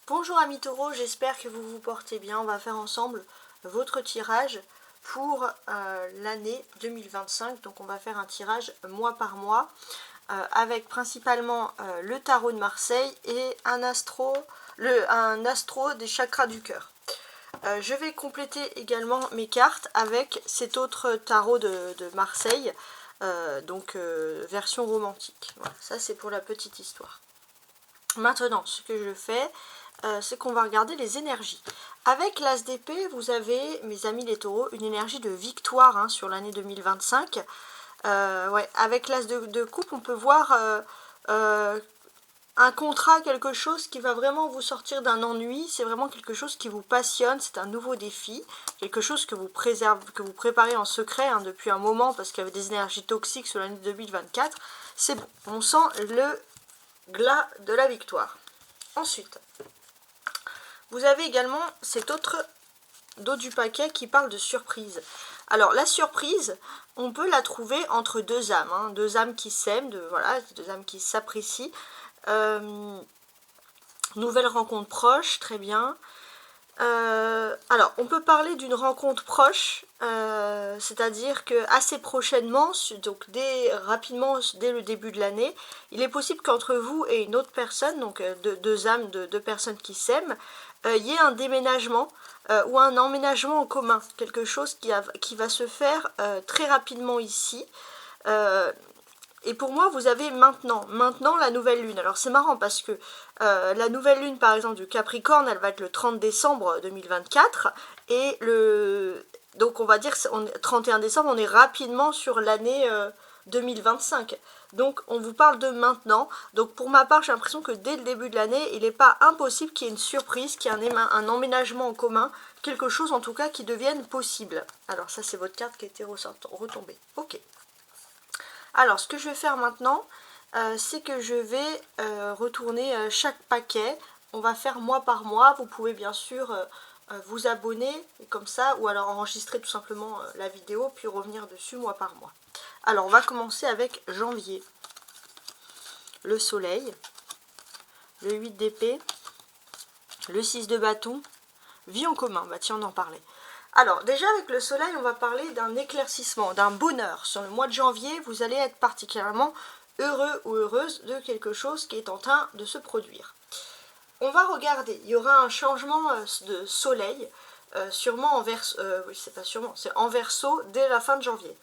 Bonjour amis taureaux, j'espère que vous vous portez bien. On va faire ensemble votre tirage pour l'année 2025. Donc on va faire un tirage mois par mois avec principalement le tarot de Marseille et un astro des chakras du cœur. Je vais compléter également mes cartes avec cet autre tarot de Marseille, version romantique. Voilà, ça c'est pour la petite histoire. Maintenant, ce que je fais, c'est qu'on va regarder les énergies. Avec l'As d'épée, vous avez, mes amis les taureaux, une énergie de victoire sur l'année 2025. Avec l'As de coupe, on peut voir un contrat, quelque chose qui va vraiment vous sortir d'un ennui. C'est vraiment quelque chose qui vous passionne, c'est un nouveau défi, quelque chose que vous préparez en secret depuis un moment parce qu'il y avait des énergies toxiques sur l'année 2024. C'est bon, on sent le glas de la victoire. Ensuite, vous avez également cet autre dos du paquet qui parle de surprise. Alors la surprise, on peut la trouver entre deux âmes, deux âmes qui s'aiment, deux âmes qui s'apprécient. Nouvelle rencontre proche, très bien. Alors, on peut parler d'une rencontre proche, c'est-à-dire que assez prochainement, donc rapidement dès le début de l'année, il est possible qu'entre vous et une autre personne, donc deux âmes, deux personnes qui s'aiment, il y ait un déménagement ou un emménagement en commun, quelque chose qui va se faire très rapidement ici. Et pour moi, vous avez maintenant la nouvelle lune. Alors c'est marrant parce que la nouvelle lune, par exemple, du Capricorne, elle va être le 30 décembre 2024. Et donc on va dire, 31 décembre, on est rapidement sur l'année 2025. Donc on vous parle de maintenant. Donc pour ma part, j'ai l'impression que dès le début de l'année, il n'est pas impossible qu'il y ait une surprise, qu'il y ait un emménagement en commun, quelque chose en tout cas qui devienne possible. Alors ça, c'est votre carte qui a été retombée. Ok. Alors, ce que je vais faire maintenant, c'est que je vais retourner chaque paquet. On va faire mois par mois. Vous pouvez bien sûr vous abonner, comme ça, ou alors enregistrer tout simplement la vidéo, puis revenir dessus mois par mois. Alors, on va commencer avec janvier. Le soleil, le 8 d'épée, le 6 de bâton, vie en commun. Bah tiens, on en parlait. Alors, déjà avec le soleil, on va parler d'un éclaircissement, d'un bonheur. Sur le mois de janvier, vous allez être particulièrement heureux ou heureuse de quelque chose qui est en train de se produire. On va regarder, il y aura un changement de soleil, sûrement en verso, oui, c'est pas sûrement, c'est en verso dès la fin de janvier.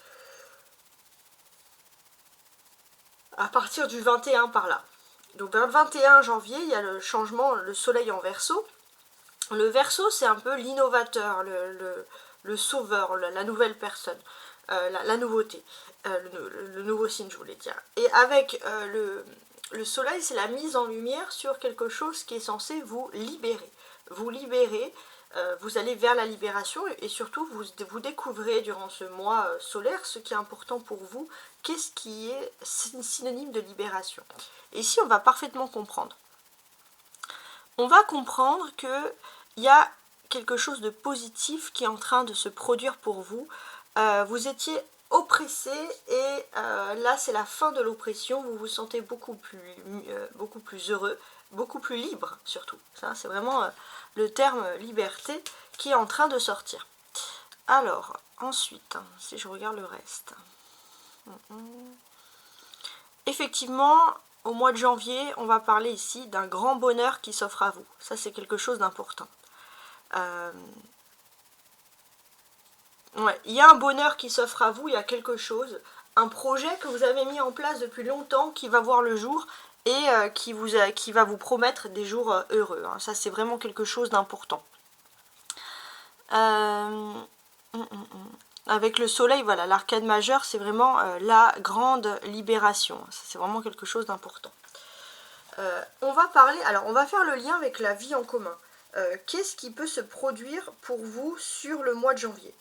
À partir du 21 par là. Donc vers le 21 janvier, il y a le changement, le soleil en verso. Le verso, c'est un peu l'innovateur, le sauveur, la nouvelle personne, la nouveauté, le nouveau signe, je voulais dire. Et avec le soleil, c'est la mise en lumière sur quelque chose qui est censé vous libérer. Vous libérer, vous allez vers la libération et surtout, vous découvrez durant ce mois solaire ce qui est important pour vous, qu'est-ce qui est synonyme de libération. Et ici, on va parfaitement comprendre. On va comprendre que il y a quelque chose de positif qui est en train de se produire pour vous. Vous étiez oppressé et là c'est la fin de l'oppression. Vous vous sentez beaucoup plus heureux, beaucoup plus libre surtout. Ça c'est vraiment le terme liberté qui est en train de sortir. Alors ensuite, si je regarde le reste, effectivement. Au mois de janvier, on va parler ici d'un grand bonheur qui s'offre à vous. Ça, c'est quelque chose d'important. Il y a un bonheur qui s'offre à vous, il y a quelque chose, un projet que vous avez mis en place depuis longtemps qui va voir le jour et qui va vous promettre des jours heureux. Ça, c'est vraiment quelque chose d'important. Avec le soleil, voilà, l'arcade majeur, c'est vraiment la grande libération. C'est vraiment quelque chose d'important. On va faire le lien avec la vie en commun. Qu'est-ce qui peut se produire pour vous sur le mois de janvier?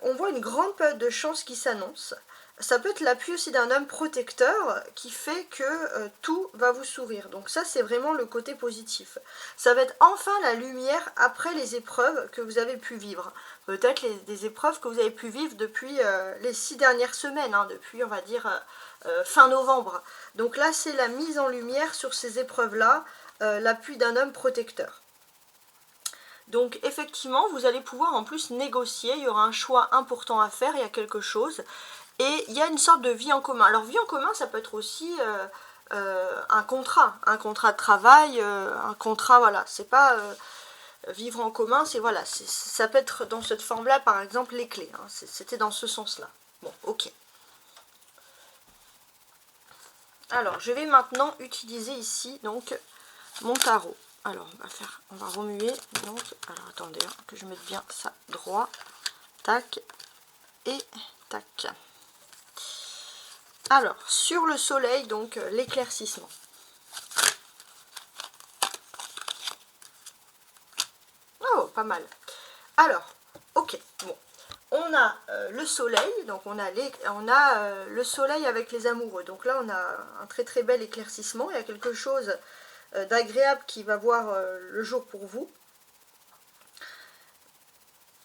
On voit une grande période de chance qui s'annonce. Ça peut être l'appui aussi d'un homme protecteur qui fait que tout va vous sourire. Donc ça, c'est vraiment le côté positif. Ça va être enfin la lumière après les épreuves que vous avez pu vivre. Peut-être des épreuves que vous avez pu vivre depuis les 6 dernières semaines, depuis, on va dire, fin novembre. Donc là, c'est la mise en lumière sur ces épreuves-là l'appui d'un homme protecteur. Donc effectivement, vous allez pouvoir en plus négocier, il y aura un choix important à faire, il y a quelque chose, et il y a une sorte de vie en commun. Alors vie en commun, ça peut être aussi un contrat de travail, un contrat, voilà, c'est pas vivre en commun, c'est voilà, ça peut être dans cette forme-là, par exemple, les clés, hein, c'était dans ce sens-là. Bon, ok. Alors, je vais maintenant utiliser ici, donc, mon tarot. Alors, on va remuer, donc, alors attendez, hein, que je mette bien ça droit, tac, et tac. Alors, sur le soleil, donc, l'éclaircissement. Oh, pas mal. Alors, ok, bon. On a le soleil, donc on a le soleil avec les amoureux. Donc là, on a un très très bel éclaircissement. Il y a quelque chose d'agréable qui va voir le jour pour vous.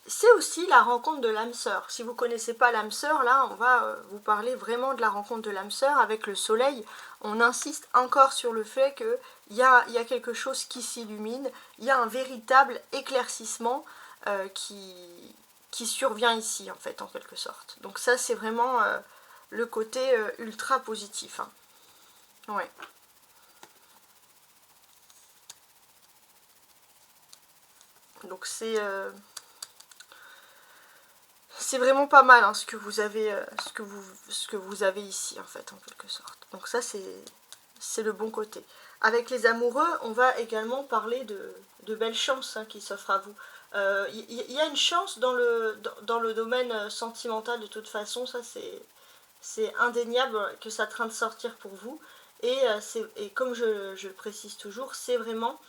C'est aussi la rencontre de l'âme sœur. Si vous ne connaissez pas l'âme sœur, là, on va vous parler vraiment de la rencontre de l'âme sœur avec le soleil. On insiste encore sur le fait qu'il y a quelque chose qui s'illumine, il y a un véritable éclaircissement qui survient ici, en fait, en quelque sorte. Donc ça, c'est vraiment le côté ultra positif. Hein. Ouais. Donc c'est vraiment pas mal hein, ce que vous avez ici en fait en quelque sorte. Donc ça c'est le bon côté. Avec les amoureux, on va également parler de belles chances hein, qui s'offrent à vous. Y a une chance dans le domaine sentimental de toute façon, ça c'est indéniable que ça train de sortir pour vous. Et comme je le précise toujours, c'est vraiment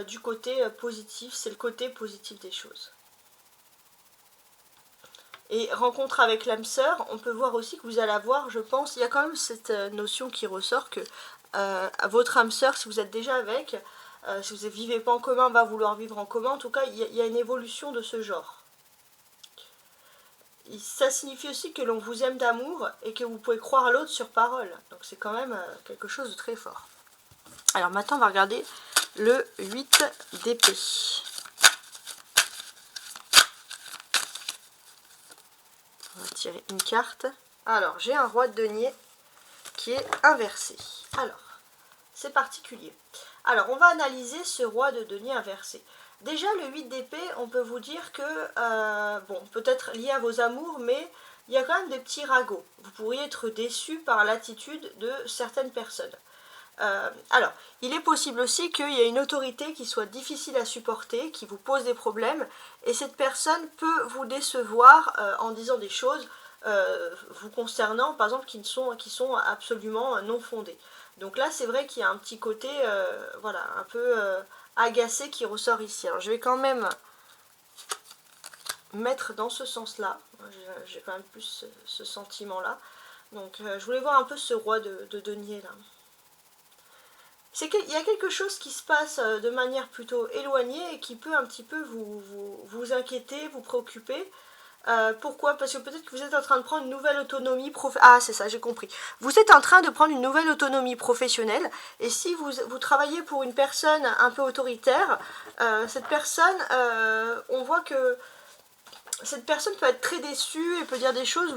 du côté positif, c'est le côté positif des choses. Et rencontre avec l'âme sœur, on peut voir aussi que vous allez avoir, je pense, il y a quand même cette notion qui ressort que votre âme sœur, si vous êtes déjà avec, si vous ne vivez pas en commun, va vouloir vivre en commun. En tout cas, il y a une évolution de ce genre. Et ça signifie aussi que l'on vous aime d'amour et que vous pouvez croire à l'autre sur parole. Donc c'est quand même quelque chose de très fort. Alors maintenant, on va regarder le 8 d'épée. On va tirer une carte. Alors, j'ai un roi de denier qui est inversé. Alors, c'est particulier. Alors, on va analyser ce roi de denier inversé. Déjà, le 8 d'épée, on peut vous dire que, bon, peut-être lié à vos amours, mais il y a quand même des petits ragots. Vous pourriez être déçu par l'attitude de certaines personnes. Alors, il est possible aussi qu'il y ait une autorité qui soit difficile à supporter, qui vous pose des problèmes, et cette personne peut vous décevoir en disant des choses vous concernant, par exemple, qui sont absolument non fondées. Donc là, c'est vrai qu'il y a un petit côté, voilà, un peu agacé qui ressort ici. Alors, je vais quand même mettre dans ce sens-là. J'ai quand même plus ce sentiment-là. Donc, je voulais voir un peu ce roi de denier là. C'est qu'il y a quelque chose qui se passe de manière plutôt éloignée et qui peut un petit peu vous inquiéter, vous préoccuper. Pourquoi? Parce que peut-être que vous êtes en train de prendre une nouvelle autonomie professionnelle. Ah, c'est ça, j'ai compris. Vous êtes en train de prendre une nouvelle autonomie professionnelle et si vous travaillez pour une personne un peu autoritaire, cette personne, on voit que cette personne peut être très déçue et peut dire des choses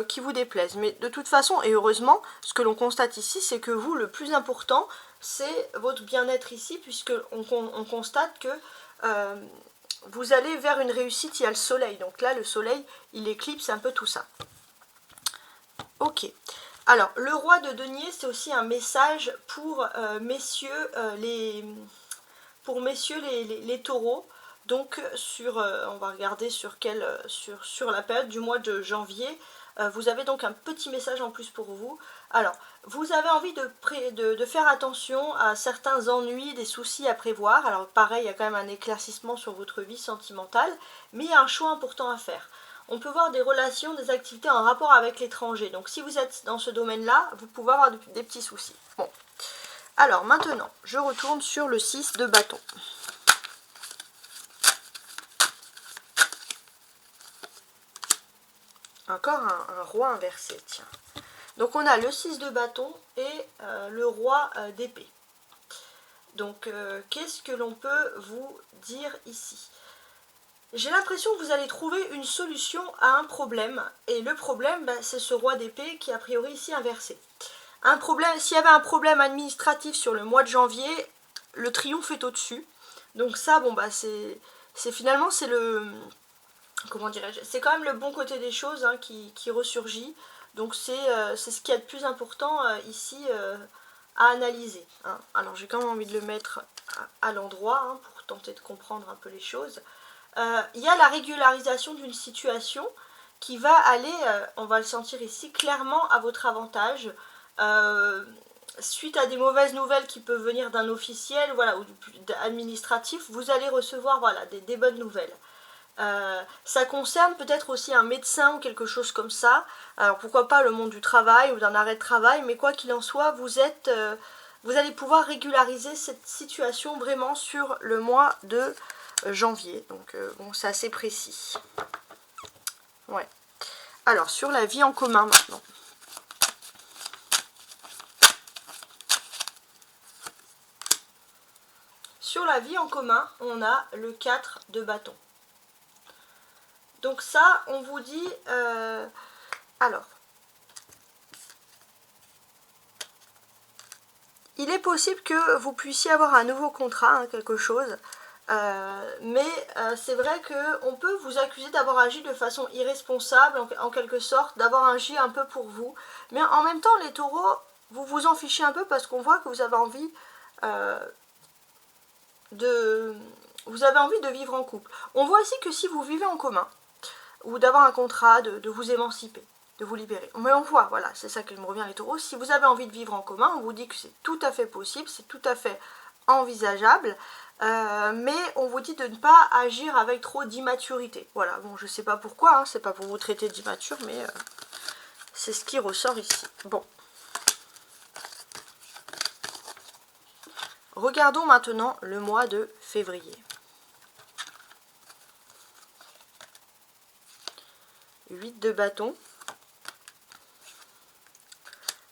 qui vous déplaisent. Mais de toute façon, et heureusement, ce que l'on constate ici, c'est que vous, le plus important, c'est votre bien-être ici, puisqu'on constate que vous allez vers une réussite, il y a le soleil. Donc là, le soleil, il éclipse un peu tout ça. Ok. Alors, le roi de denier, c'est aussi un message pour messieurs les taureaux. Donc on va regarder sur la période du mois de janvier, vous avez donc un petit message en plus pour vous. Alors, vous avez envie de faire attention à certains ennuis, des soucis à prévoir. Alors pareil, il y a quand même un éclaircissement sur votre vie sentimentale, mais il y a un choix important à faire. On peut voir des relations, des activités en rapport avec l'étranger. Donc si vous êtes dans ce domaine-là, vous pouvez avoir des petits soucis. Bon. Alors maintenant, je retourne sur le 6 de bâton. Encore un roi inversé, tiens. Donc on a le 6 de bâton et le roi d'épée. Donc qu'est-ce que l'on peut vous dire ici? J'ai l'impression que vous allez trouver une solution à un problème, et le problème, c'est ce roi d'épée qui est a priori ici inversé. Un problème, s'il y avait un problème administratif sur le mois de janvier, le triomphe est au-dessus. Donc ça, bon c'est finalement c'est le, comment dirais-je, c'est quand même le bon côté des choses hein, qui ressurgit. Donc c'est ce qu'il y a de plus important ici à analyser. Hein. Alors j'ai quand même envie de le mettre à l'endroit hein, pour tenter de comprendre un peu les choses. Il y a la régularisation d'une situation qui va aller, on va le sentir ici, clairement à votre avantage. Suite à des mauvaises nouvelles qui peuvent venir d'un officiel, voilà, ou administratif, vous allez recevoir voilà, des bonnes nouvelles. Ça concerne peut-être aussi un médecin ou quelque chose comme ça. Alors pourquoi pas le monde du travail ou d'un arrêt de travail, mais quoi qu'il en soit, vous allez pouvoir régulariser cette situation vraiment sur le mois de janvier. Donc bon, c'est assez précis. Ouais. Alors sur la vie en commun maintenant. Sur la vie en commun, on a le 4 de bâton. Donc ça, on vous dit, alors, il est possible que vous puissiez avoir un nouveau contrat, hein, quelque chose, mais c'est vrai qu'on peut vous accuser d'avoir agi de façon irresponsable, en quelque sorte, d'avoir agi un peu pour vous. Mais en même temps, les taureaux, vous vous en fichez un peu parce qu'on voit que vous avez envie de vivre en couple. On voit aussi que si vous vivez en commun, ou d'avoir un contrat, de vous émanciper, de vous libérer. Mais on voit, voilà, c'est ça qui me revient les taureaux. Si vous avez envie de vivre en commun, on vous dit que c'est tout à fait possible, c'est tout à fait envisageable, mais on vous dit de ne pas agir avec trop d'immaturité. Voilà, bon, je sais pas pourquoi, hein, c'est pas pour vous traiter d'immature, mais c'est ce qui ressort ici. Bon. Regardons maintenant le mois de février. 8 de bâton,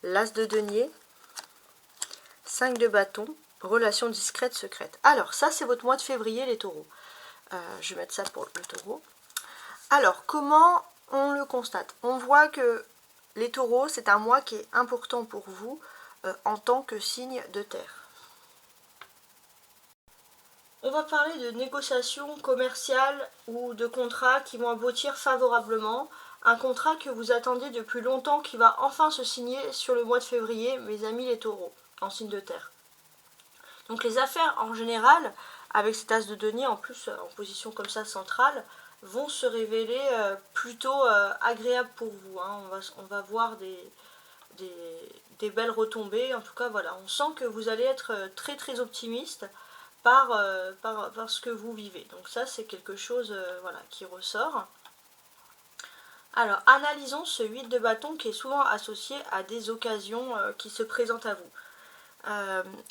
l'as de denier, 5 de bâton, relation discrète, secrète. Alors, ça, c'est votre mois de février, les taureaux. Je vais mettre ça pour le taureau. Alors, comment on le constate? On voit que les taureaux, c'est un mois qui est important pour vous en tant que signe de terre. On va parler de négociations commerciales ou de contrats qui vont aboutir favorablement. Un contrat que vous attendiez depuis longtemps qui va enfin se signer sur le mois de février, mes amis les taureaux, en signe de terre. Donc les affaires en général, avec cet as de denier en plus en position comme ça centrale, vont se révéler plutôt agréables pour vous. Hein. On va voir des belles retombées. En tout cas, voilà, on sent que vous allez être très très optimiste par ce que vous vivez. Donc ça, c'est quelque chose voilà, qui ressort. Alors, analysons ce 8 de bâton qui est souvent associé à des occasions qui se présentent à vous.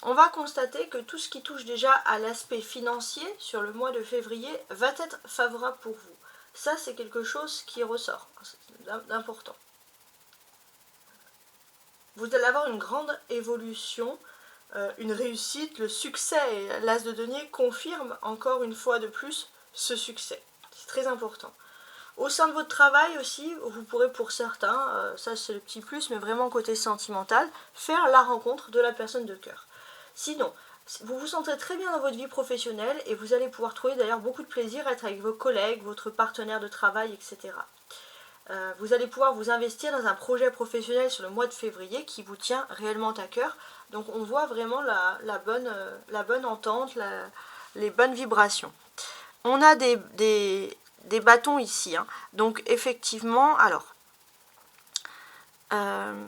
On va constater que tout ce qui touche déjà à l'aspect financier sur le mois de février va être favorable pour vous. Ça, c'est quelque chose qui ressort, d'important. Vous allez avoir une grande évolution, une réussite, le succès, et l'as de denier confirme encore une fois de plus ce succès. C'est très important. Au sein de votre travail aussi, vous pourrez pour certains, ça c'est le petit plus, mais vraiment côté sentimental, faire la rencontre de la personne de cœur. Sinon, vous vous sentirez très bien dans votre vie professionnelle et vous allez pouvoir trouver d'ailleurs beaucoup de plaisir à être avec vos collègues, votre partenaire de travail, etc. Vous allez pouvoir vous investir dans un projet professionnel sur le mois de février qui vous tient réellement à cœur. Donc on voit vraiment la bonne entente, les bonnes vibrations. On a des bâtons ici. Hein. Donc effectivement, alors, ouais.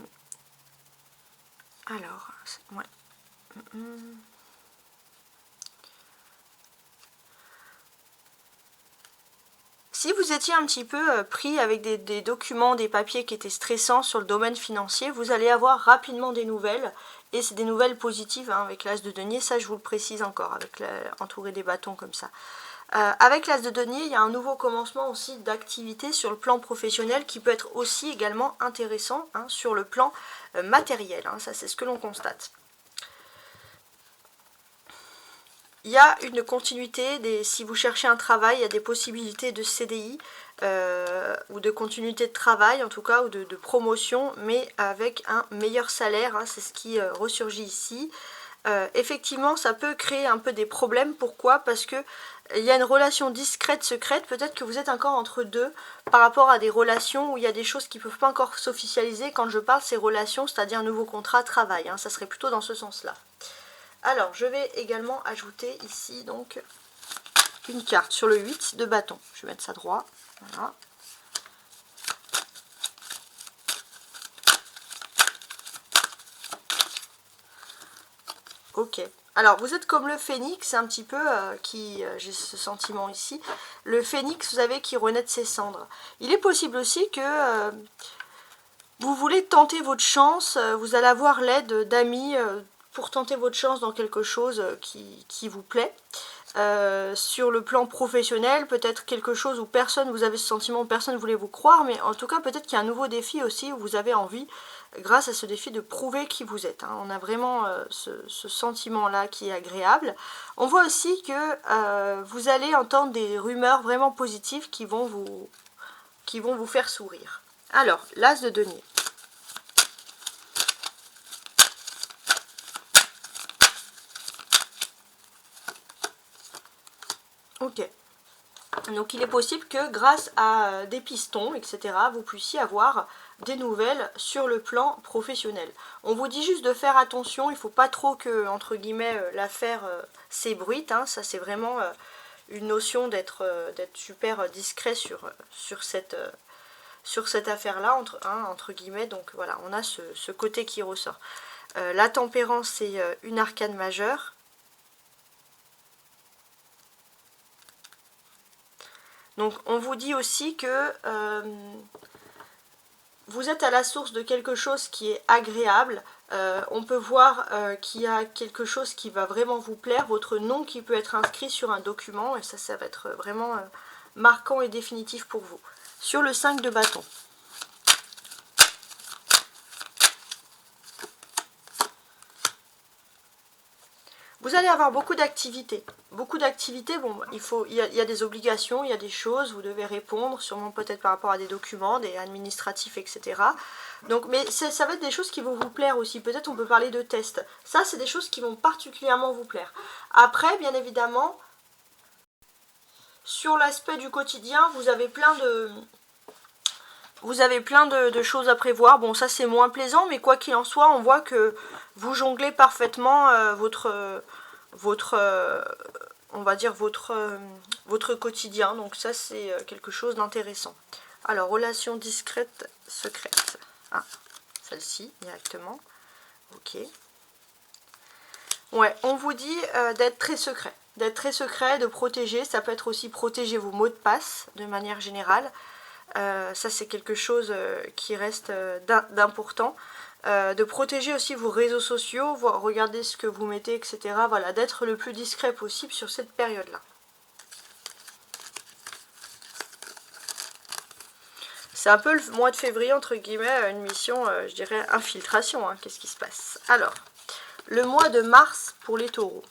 Si vous étiez un petit peu pris avec des documents, des papiers qui étaient stressants sur le domaine financier, vous allez avoir rapidement des nouvelles, et c'est des nouvelles positives hein, avec l'as de denier, ça je vous le précise encore, avec entouré des bâtons comme ça. Avec l'as de denier, il y a un nouveau commencement aussi d'activité sur le plan professionnel qui peut être aussi également intéressant hein, sur le plan matériel, hein, ça c'est ce que l'on constate. il y a une continuité, si vous cherchez un travail, il y a des possibilités de CDI ou de continuité de travail en tout cas, ou de promotion, mais avec un meilleur salaire, hein, c'est ce qui ressurgit ici. Effectivement, ça peut créer un peu des problèmes. Pourquoi? Parce que il y a une relation discrète, secrète. Peut-être que vous êtes encore entre deux par rapport à des relations où il y a des choses qui ne peuvent pas encore s'officialiser. Quand je parle ces relations, c'est-à-dire un nouveau contrat, travail, hein, ça serait plutôt dans ce sens-là. Alors, je vais également ajouter ici donc une carte sur le 8 de bâton. Je vais mettre ça droit. Voilà. Ok. Alors, vous êtes comme le phénix, un petit peu, j'ai ce sentiment ici. Le phénix, vous savez, qui renaît de ses cendres. Il est possible aussi que vous voulez tenter votre chance, vous allez avoir l'aide d'amis pour tenter votre chance dans quelque chose qui vous plaît. Sur le plan professionnel, peut-être quelque chose où personne, vous avez ce sentiment, personne ne voulait vous croire, mais en tout cas peut-être qu'il y a un nouveau défi aussi où vous avez envie, grâce à ce défi, de prouver qui vous êtes. Hein. On a vraiment ce sentiment-là qui est agréable. On voit aussi que vous allez entendre des rumeurs vraiment positives qui vont vous faire sourire. Alors, l'as de denier. Ok. Donc il est possible que grâce à des pistons, etc., vous puissiez avoir des nouvelles sur le plan professionnel. On vous dit juste de faire attention, il ne faut pas trop que, entre guillemets, l'affaire s'ébruite. Hein. Ça c'est vraiment une notion d'être super discret sur cette affaire-là, entre guillemets. Donc voilà, on a ce côté qui ressort. La tempérance, c'est une arcane majeure. Donc on vous dit aussi que vous êtes à la source de quelque chose qui est agréable. On peut voir qu'il y a quelque chose qui va vraiment vous plaire, votre nom qui peut être inscrit sur un document, et ça va être vraiment marquant et définitif pour vous. Sur le 5 de bâton. Vous allez avoir beaucoup d'activités. Beaucoup d'activités, bon, il y a des obligations, il y a des choses, vous devez répondre, sûrement peut-être par rapport à des documents, des administratifs, etc. Donc, mais ça va être des choses qui vont vous plaire aussi. Peut-être on peut parler de tests. Ça, c'est des choses qui vont particulièrement vous plaire. Après, bien évidemment, sur l'aspect du quotidien, vous avez plein de choses à prévoir. Bon, ça c'est moins plaisant, mais quoi qu'il en soit, on voit que vous jonglez parfaitement on va dire votre quotidien. Donc ça c'est quelque chose d'intéressant. Alors, relation discrète, secrète. Ah, celle-ci directement. Ok. Ouais, on vous dit d'être très secret. D'être très secret, de protéger. Ça peut être aussi protéger vos mots de passe de manière générale. Ça c'est quelque chose qui reste d'important. De protéger aussi vos réseaux sociaux, regarder ce que vous mettez, etc. Voilà, d'être le plus discret possible sur cette période-là. C'est un peu le mois de février, entre guillemets, une mission, je dirais, infiltration. Hein. Qu'est-ce qui se passe? Alors, le mois de mars pour les taureaux.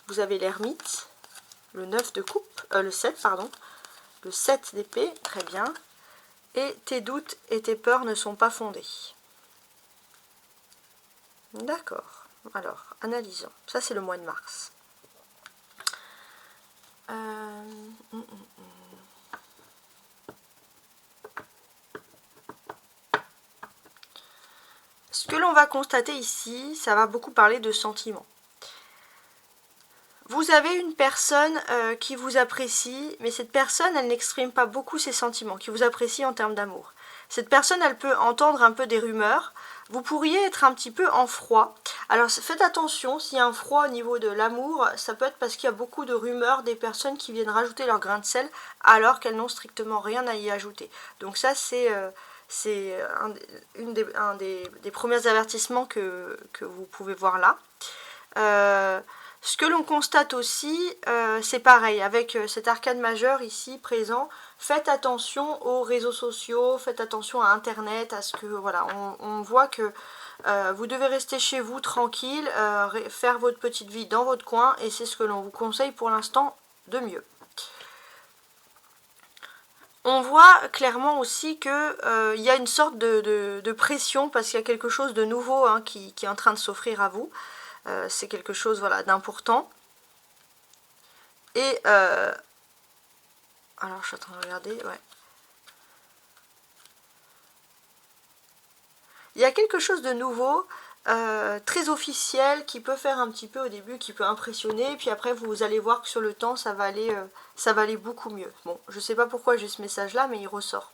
Vous avez l'ermite, le 9 de coupe, le 7, pardon, le 7 d'épée, très bien. Et tes doutes et tes peurs ne sont pas fondés. D'accord. Alors, analysons. Ça, c'est le mois de mars. Ce que l'on va constater ici, ça va beaucoup parler de sentiments. Vous avez une personne qui vous apprécie, mais cette personne, elle n'exprime pas beaucoup ses sentiments, qui vous apprécie en termes d'amour. Cette personne, elle peut entendre un peu des rumeurs. Vous pourriez être un petit peu en froid. Alors faites attention, s'il y a un froid au niveau de l'amour, ça peut être parce qu'il y a beaucoup de rumeurs, des personnes qui viennent rajouter leur grain de sel, alors qu'elles n'ont strictement rien à y ajouter. Donc ça, c'est un des premiers avertissements que vous pouvez voir là. Ce que l'on constate aussi, c'est pareil, avec cet arcane majeur ici présent, faites attention aux réseaux sociaux, faites attention à Internet, à ce que, voilà, on voit que Vous devez rester chez vous tranquille, faire votre petite vie dans votre coin, et c'est ce que l'on vous conseille pour l'instant de mieux. On voit clairement aussi que y a une sorte de pression parce qu'il y a quelque chose de nouveau hein, qui est en train de s'offrir à vous. C'est quelque chose voilà, d'important. Et alors je suis en train de regarder, ouais. Il y a quelque chose de nouveau, très officiel, qui peut faire un petit peu au début, qui peut impressionner, puis après vous allez voir que sur le temps ça va aller beaucoup mieux. Bon, je sais pas pourquoi j'ai ce message là, mais il ressort.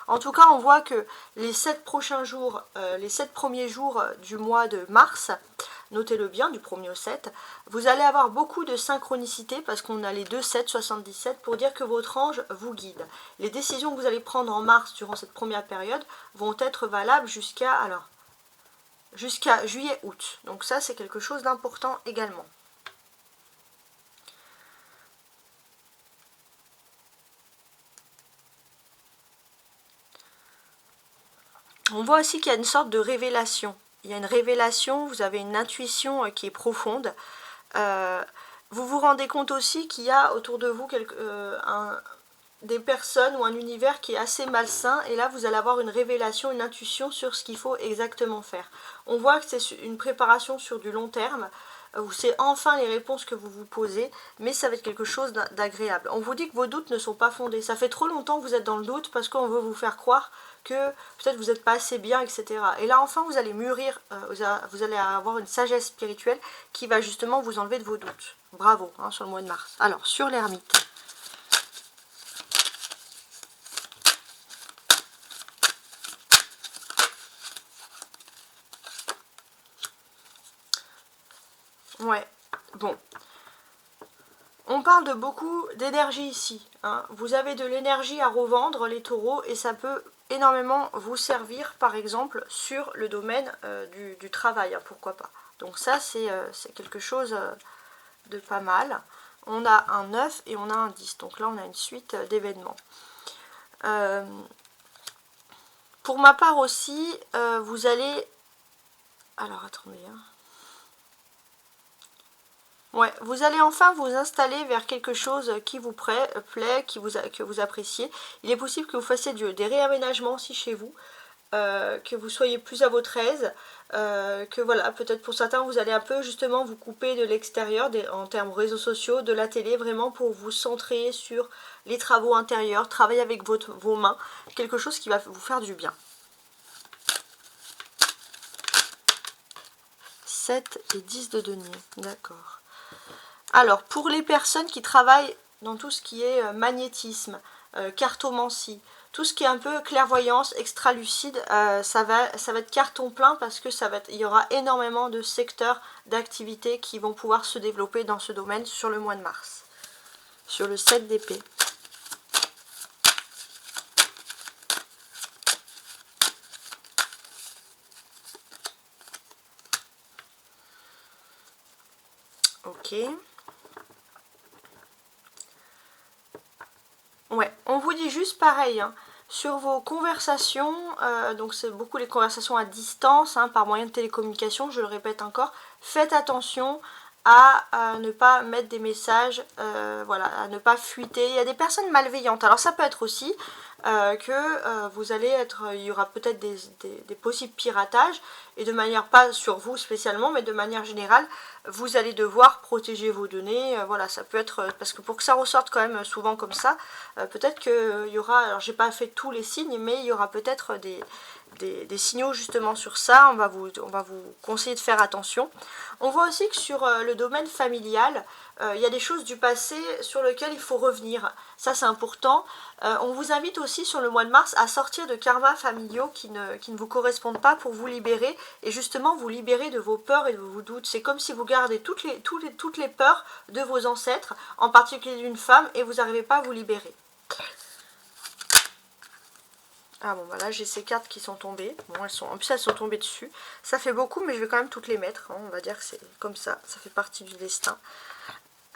En tout cas, on voit que les 7 prochains jours, les 7 premiers jours du mois de mars, notez-le bien, du 1er au 7, vous allez avoir beaucoup de synchronicité parce qu'on a les 2 7, 77 pour dire que votre ange vous guide. Les décisions que vous allez prendre en mars durant cette première période vont être valables jusqu'à juillet-août. Donc ça, c'est quelque chose d'important également. On voit aussi qu'il y a une sorte de révélation. Il y a une révélation, vous avez une intuition qui est profonde. Vous vous rendez compte aussi qu'il y a autour de vous des personnes ou un univers qui est assez malsain. Et là, vous allez avoir une révélation, une intuition sur ce qu'il faut exactement faire. On voit que c'est une préparation sur du long terme, où c'est enfin les réponses que vous vous posez, mais ça va être quelque chose d'agréable. On vous dit que vos doutes ne sont pas fondés. Ça fait trop longtemps que vous êtes dans le doute parce qu'on veut vous faire croire que peut-être vous n'êtes pas assez bien, etc. Et là, enfin, vous allez mûrir, vous allez avoir une sagesse spirituelle qui va justement vous enlever de vos doutes. Bravo, hein, sur le mois de mars. Alors, sur l'ermite. Ouais, bon. On parle de beaucoup d'énergie ici. Hein. Vous avez de l'énergie à revendre, les taureaux, et ça peut énormément vous servir, par exemple, sur le domaine du travail, hein, pourquoi pas. Donc ça, c'est quelque chose de pas mal. On a un 9 et on a un 10. Donc là, on a une suite d'événements. Pour ma part aussi, vous allez... Alors, attendez... Hein. Ouais, vous allez enfin vous installer vers quelque chose qui vous plaît, que vous appréciez. Il est possible que vous fassiez des réaménagements aussi chez vous, que vous soyez plus à votre aise, que voilà, peut-être pour certains vous allez un peu justement vous couper de l'extérieur en termes réseaux sociaux, de la télé, vraiment pour vous centrer sur les travaux intérieurs, travailler avec vos mains, quelque chose qui va vous faire du bien. 7 et 10 de denier, d'accord. Alors, pour les personnes qui travaillent dans tout ce qui est magnétisme, cartomancie, tout ce qui est un peu clairvoyance, extra-lucide, ça va être carton plein parce que il y aura énormément de secteurs d'activité qui vont pouvoir se développer dans ce domaine sur le mois de mars. Sur le 7 d'épée. Ok. Ouais, on vous dit juste pareil, hein, sur vos conversations, donc c'est beaucoup les conversations à distance, hein, par moyen de télécommunication, je le répète encore, faites attention à ne pas mettre des messages, voilà, à ne pas fuiter. Il y a des personnes malveillantes, alors ça peut être aussi que vous allez être, il y aura peut-être des possibles piratages, et de manière, pas sur vous spécialement, mais de manière générale, vous allez devoir protéger vos données, voilà, ça peut être, parce que pour que ça ressorte quand même souvent comme ça, peut-être qu'il y aura, alors j'ai pas fait tous les signes, mais il y aura peut-être des signaux justement sur ça, on va vous conseiller de faire attention. On voit aussi que sur le domaine familial, il y a des choses du passé sur lesquelles il faut revenir, ça c'est important. On vous invite aussi sur le mois de mars à sortir de karmas familiaux qui ne vous correspondent pas pour vous libérer, et justement vous libérer de vos peurs et de vos doutes. C'est comme si vous gardez toutes les peurs de vos ancêtres, en particulier d'une femme, et vous n'arrivez pas à vous libérer. Ah bon, bah là j'ai ces cartes qui sont tombées. Bon, en plus elles sont tombées dessus. Ça fait beaucoup, mais je vais quand même toutes les mettre. Hein. On va dire que c'est comme ça. Ça fait partie du destin.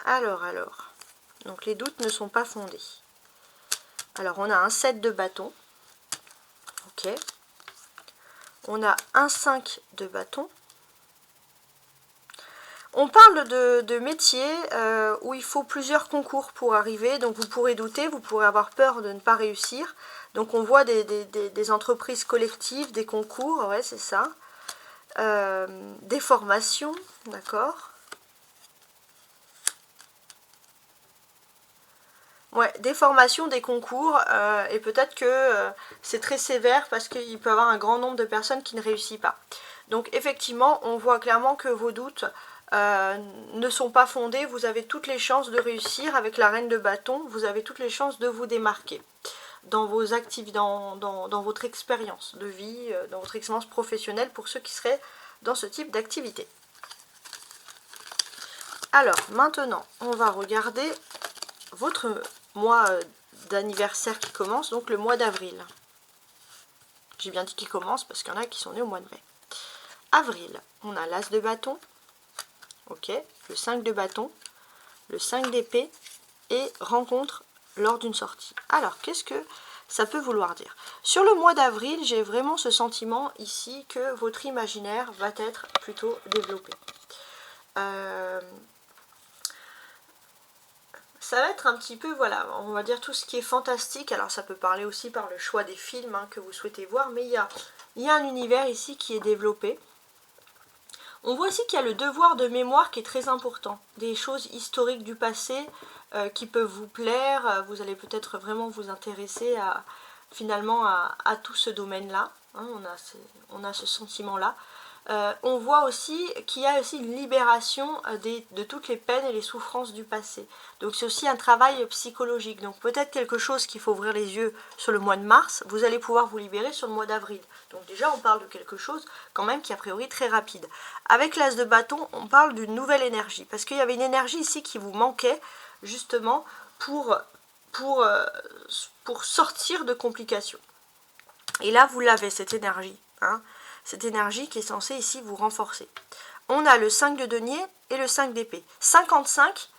Alors. Donc les doutes ne sont pas fondés. Alors on a un 7 de bâton. Ok. on a un 5 de bâton. On parle de métiers où il faut plusieurs concours pour arriver, donc vous pourrez douter, vous pourrez avoir peur de ne pas réussir. Donc on voit des entreprises collectives, des concours, ouais c'est ça. Des formations, d'accord. Ouais, des formations, des concours, et peut-être que c'est très sévère parce qu'il peut y avoir un grand nombre de personnes qui ne réussissent pas. Donc effectivement, on voit clairement que vos doutes ne sont pas fondés, vous avez toutes les chances de réussir avec la reine de bâton, vous avez toutes les chances de vous démarquer dans vos activités, dans votre expérience de vie, dans votre expérience professionnelle pour ceux qui seraient dans ce type d'activité. Alors maintenant, on va regarder votre mois d'anniversaire qui commence, donc le mois d'avril. J'ai bien dit qu'il commence parce qu'il y en a qui sont nés au mois de mai. Avril, on a l'as de bâton, ok, le 5 de bâton, le 5 d'épée et rencontre lors d'une sortie. Alors, qu'est-ce que ça peut vouloir dire? Sur le mois d'avril, j'ai vraiment ce sentiment ici que votre imaginaire va être plutôt développé. Ça va être un petit peu, voilà, on va dire tout ce qui est fantastique. Alors ça peut parler aussi par le choix des films hein, que vous souhaitez voir, mais il y a un univers ici qui est développé. On voit aussi qu'il y a le devoir de mémoire qui est très important. Des choses historiques du passé qui peuvent vous plaire. Vous allez peut-être vraiment vous intéresser finalement à tout ce domaine-là. Hein, on a ce sentiment-là. On voit aussi qu'il y a aussi une libération de toutes les peines et les souffrances du passé. Donc c'est aussi un travail psychologique. Donc peut-être quelque chose qu'il faut ouvrir les yeux sur le mois de mars, vous allez pouvoir vous libérer sur le mois d'avril. Donc déjà on parle de quelque chose quand même qui est a priori très rapide. Avec l'as de bâton, on parle d'une nouvelle énergie. Parce qu'il y avait une énergie ici qui vous manquait justement pour sortir de complications. Et là vous l'avez cette énergie. Hein. Cette énergie qui est censée ici vous renforcer. On a le 5 de denier et le 5 d'épée. 55,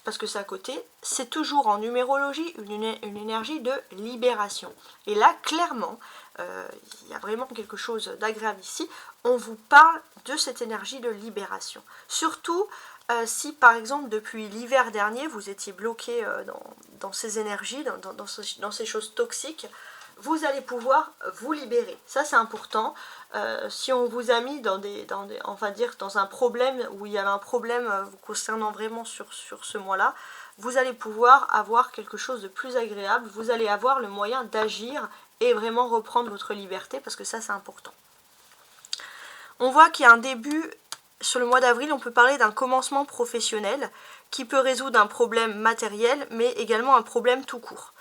parce que c'est à côté, c'est toujours en numérologie une énergie de libération. Et là, clairement, il y a vraiment quelque chose d'agréable ici. On vous parle de cette énergie de libération. Surtout si, par exemple, depuis l'hiver dernier, vous étiez bloqué dans ces énergies, dans ces choses toxiques, vous allez pouvoir vous libérer. Ça, c'est important. Si on vous a mis on va dire, dans un problème où il y avait un problème vous concernant vraiment sur ce mois-là, vous allez pouvoir avoir quelque chose de plus agréable. Vous allez avoir le moyen d'agir et vraiment reprendre votre liberté parce que ça, c'est important. On voit qu'il y a un début, sur le mois d'avril, on peut parler d'un commencement professionnel qui peut résoudre un problème matériel, mais également un problème tout court.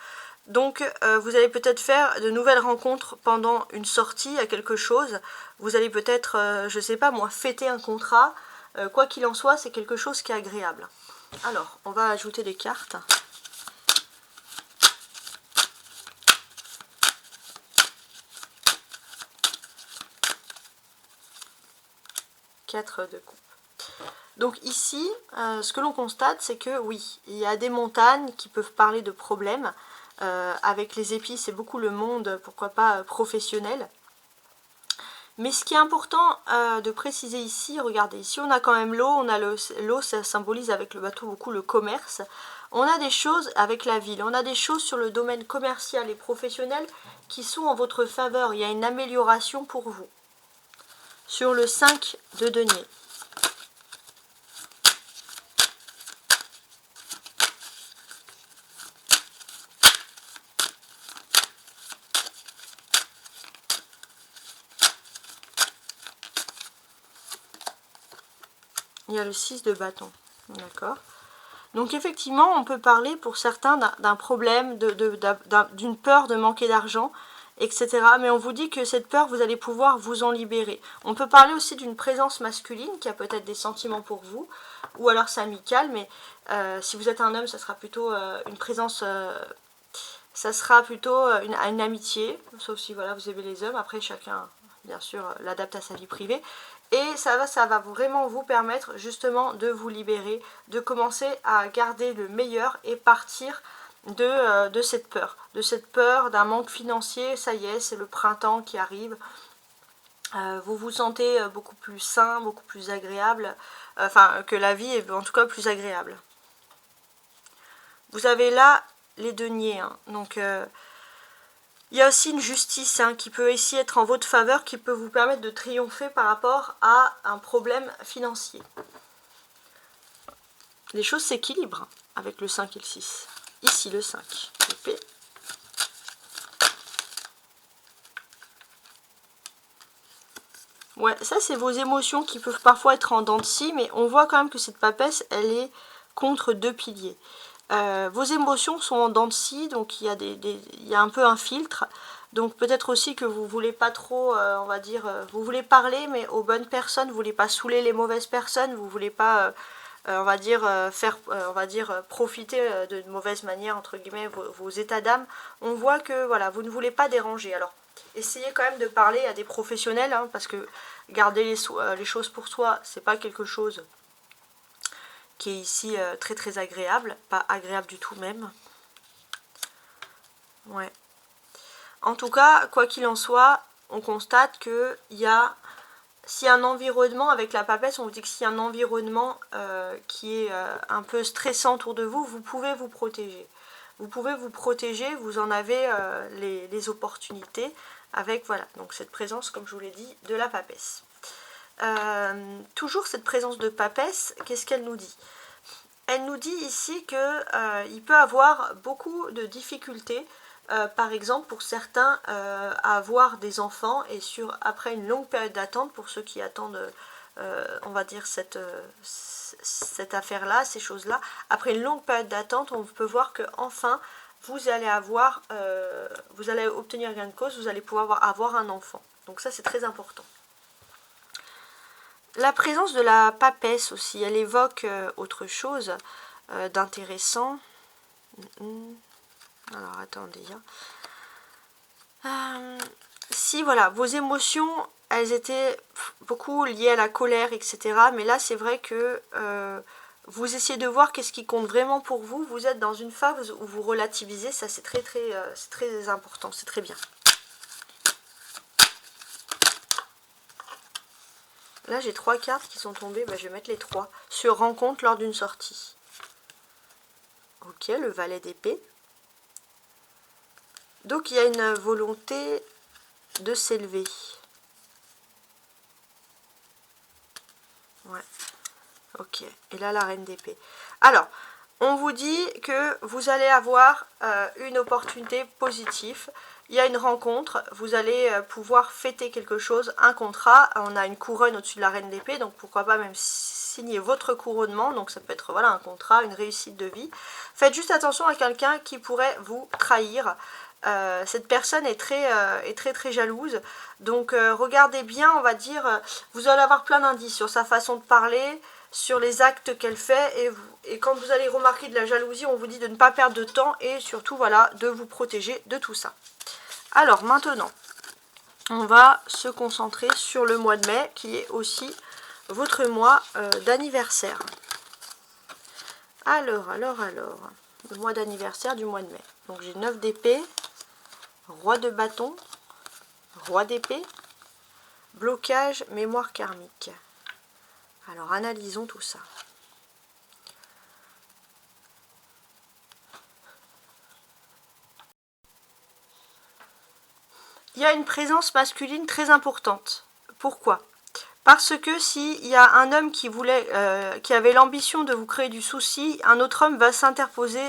Donc vous allez peut-être faire de nouvelles rencontres pendant une sortie à quelque chose. Vous allez peut-être, je ne sais pas moi, fêter un contrat. Quoi qu'il en soit, c'est quelque chose qui est agréable. Alors, on va ajouter des cartes. Quatre de coupe. Donc ici, ce que l'on constate, c'est que oui, il y a des montagnes qui peuvent parler de problèmes. Avec les épis, c'est beaucoup le monde, pourquoi pas, professionnel. Mais ce qui est important de préciser ici, regardez, ici on a quand même l'eau, l'eau ça symbolise avec le bateau beaucoup le commerce. On a des choses avec la ville, on a des choses sur le domaine commercial et professionnel qui sont en votre faveur. Il y a une amélioration pour vous. Sur le 5 de denier. Il y a le 6 de bâton, d'accord. Donc effectivement, on peut parler pour certains d'un problème, d'une peur de manquer d'argent, etc. Mais on vous dit que cette peur, vous allez pouvoir vous en libérer. On peut parler aussi d'une présence masculine qui a peut-être des sentiments pour vous, ou alors c'est amical, mais si vous êtes un homme, ça sera plutôt une présence... ça sera plutôt une amitié, sauf si voilà, vous aimez les hommes. Après, chacun, bien sûr, l'adapte à sa vie privée. Et ça va vraiment vous permettre justement de vous libérer, de commencer à garder le meilleur et partir de cette peur d'un manque financier. Ça y est, c'est le printemps qui arrive. Vous vous sentez beaucoup plus sain, beaucoup plus agréable, enfin que la vie est en tout cas plus agréable. Vous avez là les deniers, hein, donc il y a aussi une justice qui peut ici être en votre faveur, qui peut vous permettre de triompher par rapport à un problème financier. Les choses s'équilibrent avec le 5 et le 6. Ici le 5, épée. Ouais, ça c'est vos émotions qui peuvent parfois être en dents de scie, mais on voit quand même que cette papesse, elle est contre 2 piliers. Vos émotions sont en dents de scie, donc il y a un peu un filtre. Donc peut-être aussi que vous voulez pas trop, on va dire, vous voulez parler, mais aux bonnes personnes, vous voulez pas saouler les mauvaises personnes, vous voulez pas, on va dire, profiter de mauvaise manière, entre guillemets, vos états d'âme. On voit que, voilà, vous ne voulez pas déranger. Alors, essayez quand même de parler à des professionnels, hein, parce que garder les choses pour soi, c'est pas quelque chose qui est ici très très agréable, pas agréable du tout même. Ouais. En tout cas, quoi qu'il en soit, on constate qu'il y a, s'il y a un environnement, avec la papesse, on vous dit que s'il y a un environnement qui est un peu stressant autour de vous, vous pouvez vous protéger. Vous pouvez vous protéger, vous en avez les opportunités avec, voilà, donc cette présence, comme je vous l'ai dit, de la papesse. Toujours cette présence de papesse, qu'est-ce qu'elle nous dit? Elle nous dit ici qu'il peut avoir beaucoup de difficultés, par exemple pour certains, à avoir des enfants, et après une longue période d'attente, pour ceux qui attendent, on va dire, cette affaire-là, ces choses-là, après une longue période d'attente, on peut voir que enfin vous allez obtenir gain de cause, vous allez pouvoir avoir un enfant. Donc ça c'est très important. La présence de la papesse aussi, elle évoque autre chose d'intéressant. Alors attendez. Si voilà, vos émotions, elles étaient beaucoup liées à la colère, etc. Mais là c'est vrai que vous essayez de voir qu'est-ce qui compte vraiment pour vous. Vous êtes dans une phase où vous relativisez, ça c'est très important, c'est très bien. Là, j'ai 3 cartes qui sont tombées. Je vais mettre les 3. Sur rencontre lors d'une sortie. Ok, le valet d'épée. Donc, il y a une volonté de s'élever. Ouais. Ok. Et là, la reine d'épée. Alors, on vous dit que vous allez avoir une opportunité positive. Il y a une rencontre, vous allez pouvoir fêter quelque chose, un contrat. On a une couronne au-dessus de la reine d'épée, donc pourquoi pas même signer votre couronnement. Donc ça peut être voilà, un contrat, une réussite de vie. Faites juste attention à quelqu'un qui pourrait vous trahir. Cette personne est très jalouse. Donc regardez bien, on va dire, vous allez avoir plein d'indices sur sa façon de parler, sur les actes qu'elle fait, et quand vous allez remarquer de la jalousie, on vous dit de ne pas perdre de temps et surtout voilà, de vous protéger de tout ça. Alors maintenant, on va se concentrer sur le mois de mai, qui est aussi votre mois d'anniversaire. Alors, le mois d'anniversaire du mois de mai. Donc j'ai 9 d'épée, roi de bâton, roi d'épée, blocage, mémoire karmique. Alors analysons tout ça. Il y a une présence masculine très importante. Pourquoi? Parce que s'il y a un homme qui avait l'ambition de vous créer du souci, un autre homme va s'interposer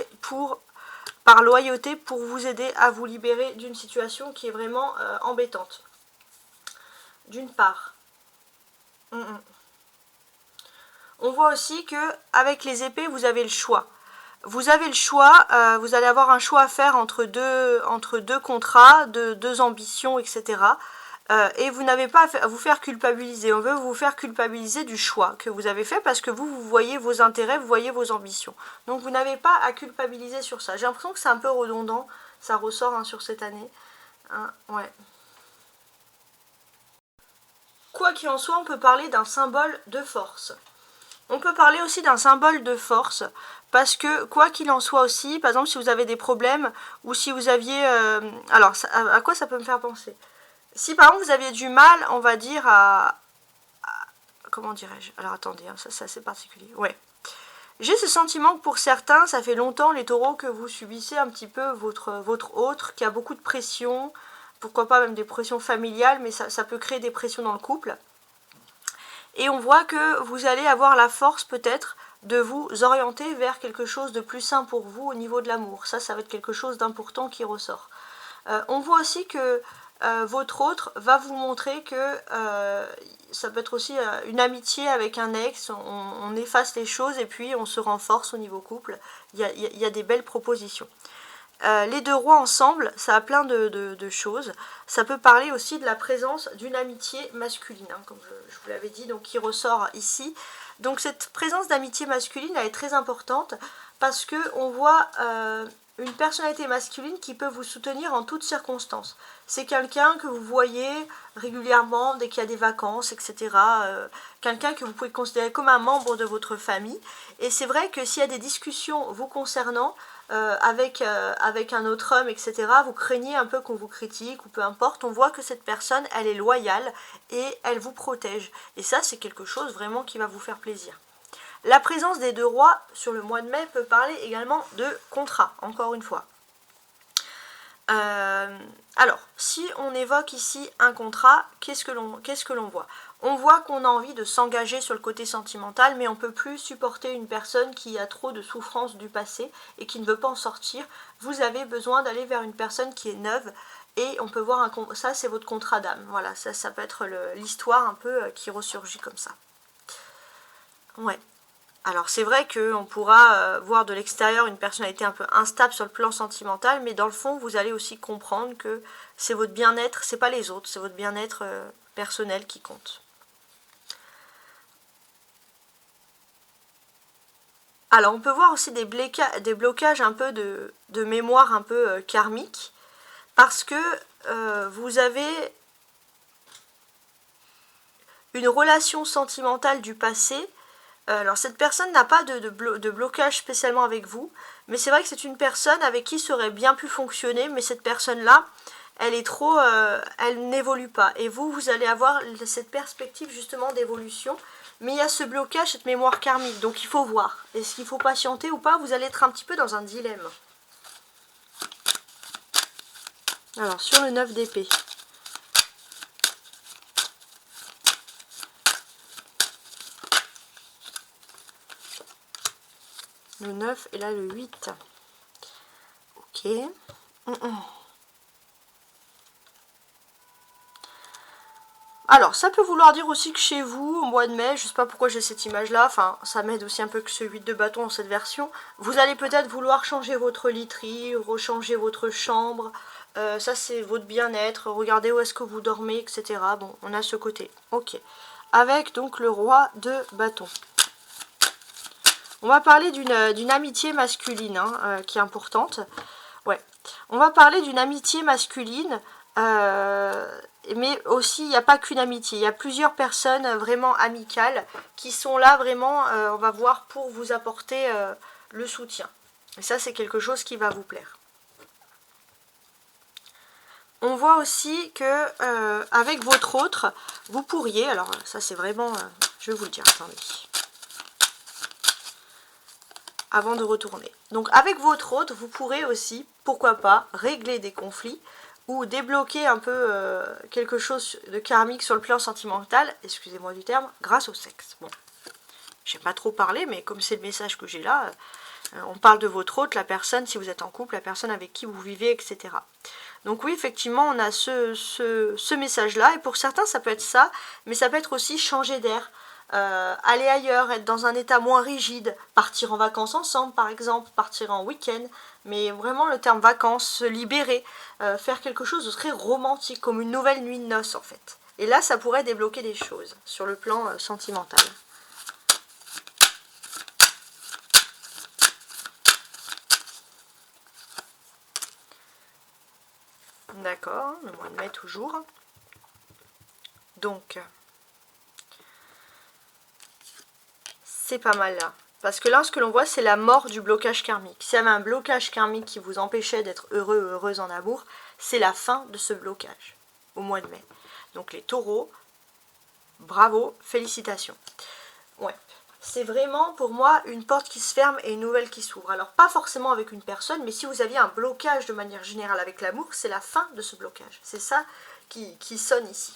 par loyauté pour vous aider à vous libérer d'une situation qui est vraiment embêtante. D'une part. On voit aussi que avec les épées, vous avez le choix. Vous avez le choix, vous allez avoir un choix à faire entre deux contrats, deux ambitions, etc. Et vous n'avez pas à vous faire culpabiliser. On veut vous faire culpabiliser du choix que vous avez fait parce que vous voyez vos intérêts, vous voyez vos ambitions. Donc vous n'avez pas à culpabiliser sur ça. J'ai l'impression que c'est un peu redondant, ça ressort sur cette année. Ouais. Quoi qu'il en soit, on peut parler d'un symbole de force. On peut parler aussi d'un symbole de force, parce que quoi qu'il en soit aussi, par exemple si vous avez des problèmes, ou si vous aviez... alors, à quoi ça peut me faire penser? Si par exemple vous aviez du mal, on va dire comment dirais-je? Alors attendez, hein, ça c'est assez particulier. Ouais. J'ai ce sentiment que pour certains, ça fait longtemps les taureaux que vous subissez un petit peu votre autre, qui a beaucoup de pression, pourquoi pas même des pressions familiales, mais ça peut créer des pressions dans le couple. Et on voit que vous allez avoir la force peut-être de vous orienter vers quelque chose de plus sain pour vous au niveau de l'amour. Ça va être quelque chose d'important qui ressort. On voit aussi que votre autre va vous montrer que ça peut être aussi une amitié avec un ex, on efface les choses et puis on se renforce au niveau couple. Il y a des belles propositions. Les deux rois ensemble, ça a plein de choses. Ça peut parler aussi de la présence d'une amitié masculine, hein, comme je vous l'avais dit, donc qui ressort ici. Donc cette présence d'amitié masculine, elle est très importante parce que on voit une personnalité masculine qui peut vous soutenir en toutes circonstances. C'est quelqu'un que vous voyez régulièrement dès qu'il y a des vacances, etc. Quelqu'un que vous pouvez considérer comme un membre de votre famille. Et c'est vrai que s'il y a des discussions vous concernant, avec un autre homme, etc., vous craignez un peu qu'on vous critique ou peu importe, on voit que cette personne, elle est loyale et elle vous protège. Et ça, c'est quelque chose vraiment qui va vous faire plaisir. La présence des deux rois sur le mois de mai peut parler également de contrat, encore une fois. Alors, si on évoque ici un contrat, qu'est-ce que l'on voit? On voit qu'on a envie de s'engager sur le côté sentimental, mais on ne peut plus supporter une personne qui a trop de souffrances du passé et qui ne veut pas en sortir. Vous avez besoin d'aller vers une personne qui est neuve et on peut voir ça, c'est votre contrat d'âme. Voilà, ça peut être l'histoire un peu qui ressurgit comme ça. Ouais. Alors c'est vrai qu'on pourra voir de l'extérieur une personnalité un peu instable sur le plan sentimental, mais dans le fond vous allez aussi comprendre que c'est votre bien-être, c'est pas les autres, c'est votre bien-être personnel qui compte. Alors on peut voir aussi des blocages un peu de mémoire un peu karmique, parce que vous avez une relation sentimentale du passé. Alors cette personne n'a pas de blocage spécialement avec vous, mais c'est vrai que c'est une personne avec qui ça aurait bien pu fonctionner, mais cette personne-là, elle est trop, elle n'évolue pas. Et vous allez avoir cette perspective justement d'évolution, mais il y a ce blocage, cette mémoire karmique, donc il faut voir. Est-ce qu'il faut patienter ou pas? Vous allez être un petit peu dans un dilemme. Alors sur le 9 d'épée. Le 9 et là le 8. Ok. Alors, ça peut vouloir dire aussi que chez vous, au mois de mai, je ne sais pas pourquoi j'ai cette image-là, enfin, ça m'aide aussi un peu que ce 8 de bâton dans cette version, vous allez peut-être vouloir changer votre literie, rechanger votre chambre, ça c'est votre bien-être, regardez où est-ce que vous dormez, etc. Bon, on a ce côté. Ok. Avec donc le roi de bâton. On va parler d'une amitié masculine qui est importante. Ouais. On va parler d'une amitié masculine, mais aussi il n'y a pas qu'une amitié. Il y a plusieurs personnes vraiment amicales qui sont là vraiment, on va voir, pour vous apporter le soutien. Et ça, c'est quelque chose qui va vous plaire. On voit aussi que avec votre autre, vous pourriez, alors ça c'est vraiment, je vais vous le dire, attendez. Avant de retourner. Donc avec votre autre, vous pourrez aussi, pourquoi pas, régler des conflits ou débloquer un peu quelque chose de karmique sur le plan sentimental, excusez-moi du terme, grâce au sexe. Bon, j'ai pas trop parlé, mais comme c'est le message que j'ai là, on parle de votre autre, la personne, si vous êtes en couple, la personne avec qui vous vivez, etc. Donc oui, effectivement, on a ce message-là, et pour certains, ça peut être ça, mais ça peut être aussi changer d'air. Aller ailleurs, être dans un état moins rigide, partir en vacances ensemble par exemple, partir en week-end, mais vraiment le terme vacances, se libérer, faire quelque chose de très romantique, comme une nouvelle nuit de noces en fait. Et là ça pourrait débloquer des choses sur le plan sentimental. D'accord, le mois de mai toujours. Donc c'est pas mal là. Parce que là, ce que l'on voit, c'est la mort du blocage karmique. S'il y avait un blocage karmique qui vous empêchait d'être heureux ou heureuse en amour, c'est la fin de ce blocage. au mois de mai. Donc les taureaux, bravo, félicitations. Ouais, c'est vraiment pour moi une porte qui se ferme et une nouvelle qui s'ouvre. Alors pas forcément avec une personne, mais si vous aviez un blocage de manière générale avec l'amour, c'est la fin de ce blocage. C'est ça qui sonne ici.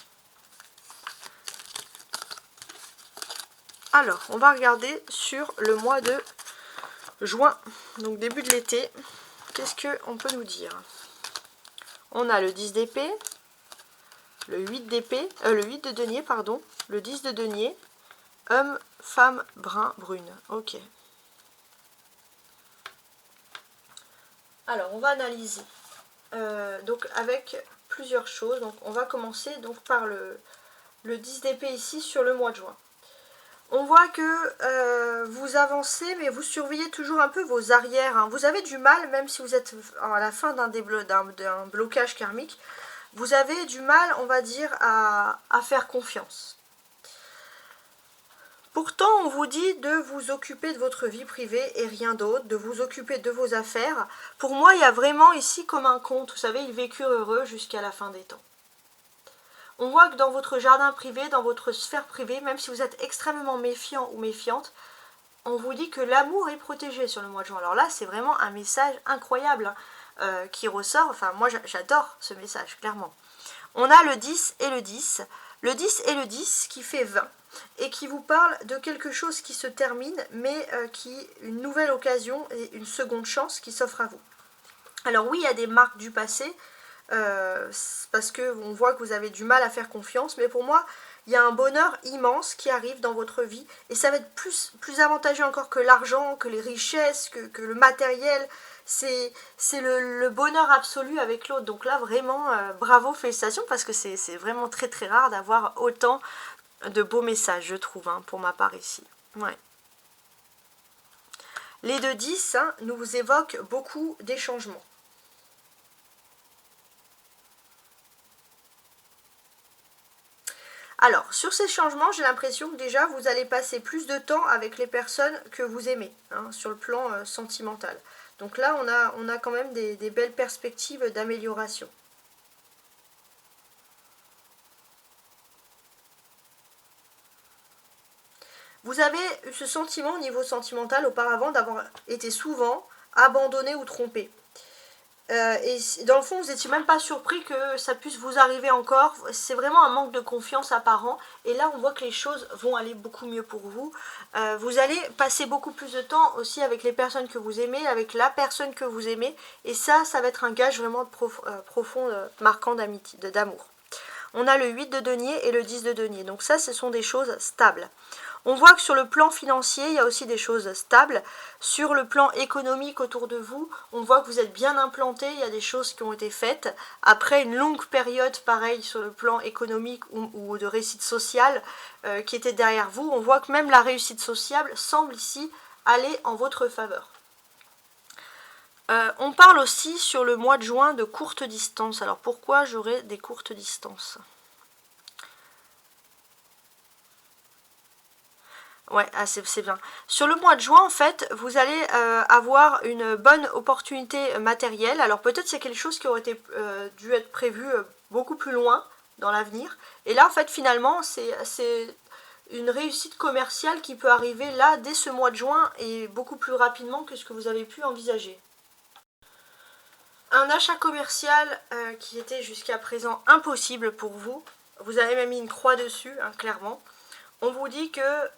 Alors, on va regarder sur le mois de juin, donc début de l'été. Qu'est-ce qu'on peut nous dire? On a le 10 d'épée, le 8 d'épée, le 8 de denier, pardon, le 10 de denier, homme, femme, brun, brune. Ok. Alors, on va analyser. Donc, avec plusieurs choses. Donc, on va commencer donc par le 10 d'épée ici sur le mois de juin. On voit que vous avancez, mais vous surveillez toujours un peu vos arrières. Hein. Vous avez du mal, même si vous êtes à la fin d'un blocage karmique, vous avez du mal, on va dire, à faire confiance. Pourtant, on vous dit de vous occuper de votre vie privée et rien d'autre, de vous occuper de vos affaires. Pour moi, il y a vraiment ici comme un conte, vous savez, ils vécurent heureux jusqu'à la fin des temps. On voit que dans votre jardin privé, dans votre sphère privée, même si vous êtes extrêmement méfiant ou méfiante, on vous dit que l'amour est protégé sur le mois de juin. Alors là, c'est vraiment un message incroyable qui ressort. Enfin, moi, j'adore ce message, clairement. On a le 10 et le 10. Le 10 et le 10 qui fait 20 et qui vous parle de quelque chose qui se termine, mais une nouvelle occasion et une seconde chance qui s'offre à vous. Alors oui, il y a des marques du passé, parce qu'on voit que vous avez du mal à faire confiance, mais pour moi, il y a un bonheur immense qui arrive dans votre vie, et ça va être plus avantageux encore que l'argent, que les richesses, que le matériel. C'est le bonheur absolu avec l'autre. Donc là, vraiment, bravo, félicitations, parce que c'est vraiment très très rare d'avoir autant de beaux messages, je trouve, hein, pour ma part ici. Ouais. Les 2-10 hein, nous évoquent beaucoup des changements. Alors, sur ces changements, j'ai l'impression que déjà, vous allez passer plus de temps avec les personnes que vous aimez, hein, sur le plan sentimental. Donc là, on a quand même des belles perspectives d'amélioration. Vous avez eu ce sentiment au niveau sentimental auparavant d'avoir été souvent abandonné ou trompé. Et dans le fond, vous n'étiez même pas surpris que ça puisse vous arriver encore. C'est vraiment un manque de confiance apparent. Et là, on voit que les choses vont aller beaucoup mieux pour vous. Vous allez passer beaucoup plus de temps aussi avec les personnes que vous aimez, avec la personne que vous aimez. Et ça va être un gage vraiment profond, marquant d'amitié, d'amour. On a le 8 de denier et le 10 de denier. Donc ça, ce sont des choses stables. On voit que sur le plan financier, il y a aussi des choses stables. Sur le plan économique autour de vous, on voit que vous êtes bien implanté, il y a des choses qui ont été faites. Après une longue période, pareil, sur le plan économique ou de réussite sociale qui était derrière vous, on voit que même la réussite sociale semble ici aller en votre faveur. On parle aussi sur le mois de juin de courtes distances. Alors pourquoi j'aurai des courtes distances ? Ouais, ah, c'est bien. Sur le mois de juin, en fait, vous allez avoir une bonne opportunité matérielle. Alors peut-être c'est quelque chose qui aurait été dû être prévu beaucoup plus loin dans l'avenir. Et là, en fait, finalement, c'est une réussite commerciale qui peut arriver là, dès ce mois de juin, et beaucoup plus rapidement que ce que vous avez pu envisager. Un achat commercial qui était jusqu'à présent impossible pour vous. Vous avez même mis une croix dessus, hein, clairement. On vous dit que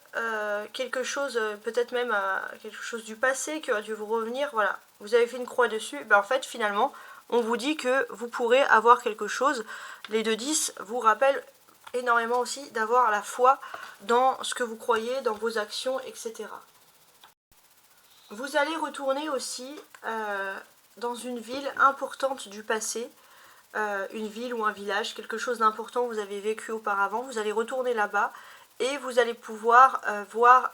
quelque chose, peut-être même quelque chose du passé qui aurait dû vous revenir, voilà, vous avez fait une croix dessus, ben en fait finalement on vous dit que vous pourrez avoir quelque chose. Les 2-10 vous rappellent énormément aussi d'avoir la foi dans ce que vous croyez, dans vos actions, etc. Vous allez retourner aussi dans une ville importante du passé, une ville ou un village, quelque chose d'important que vous avez vécu auparavant, vous allez retourner là-bas. Et vous allez pouvoir voir,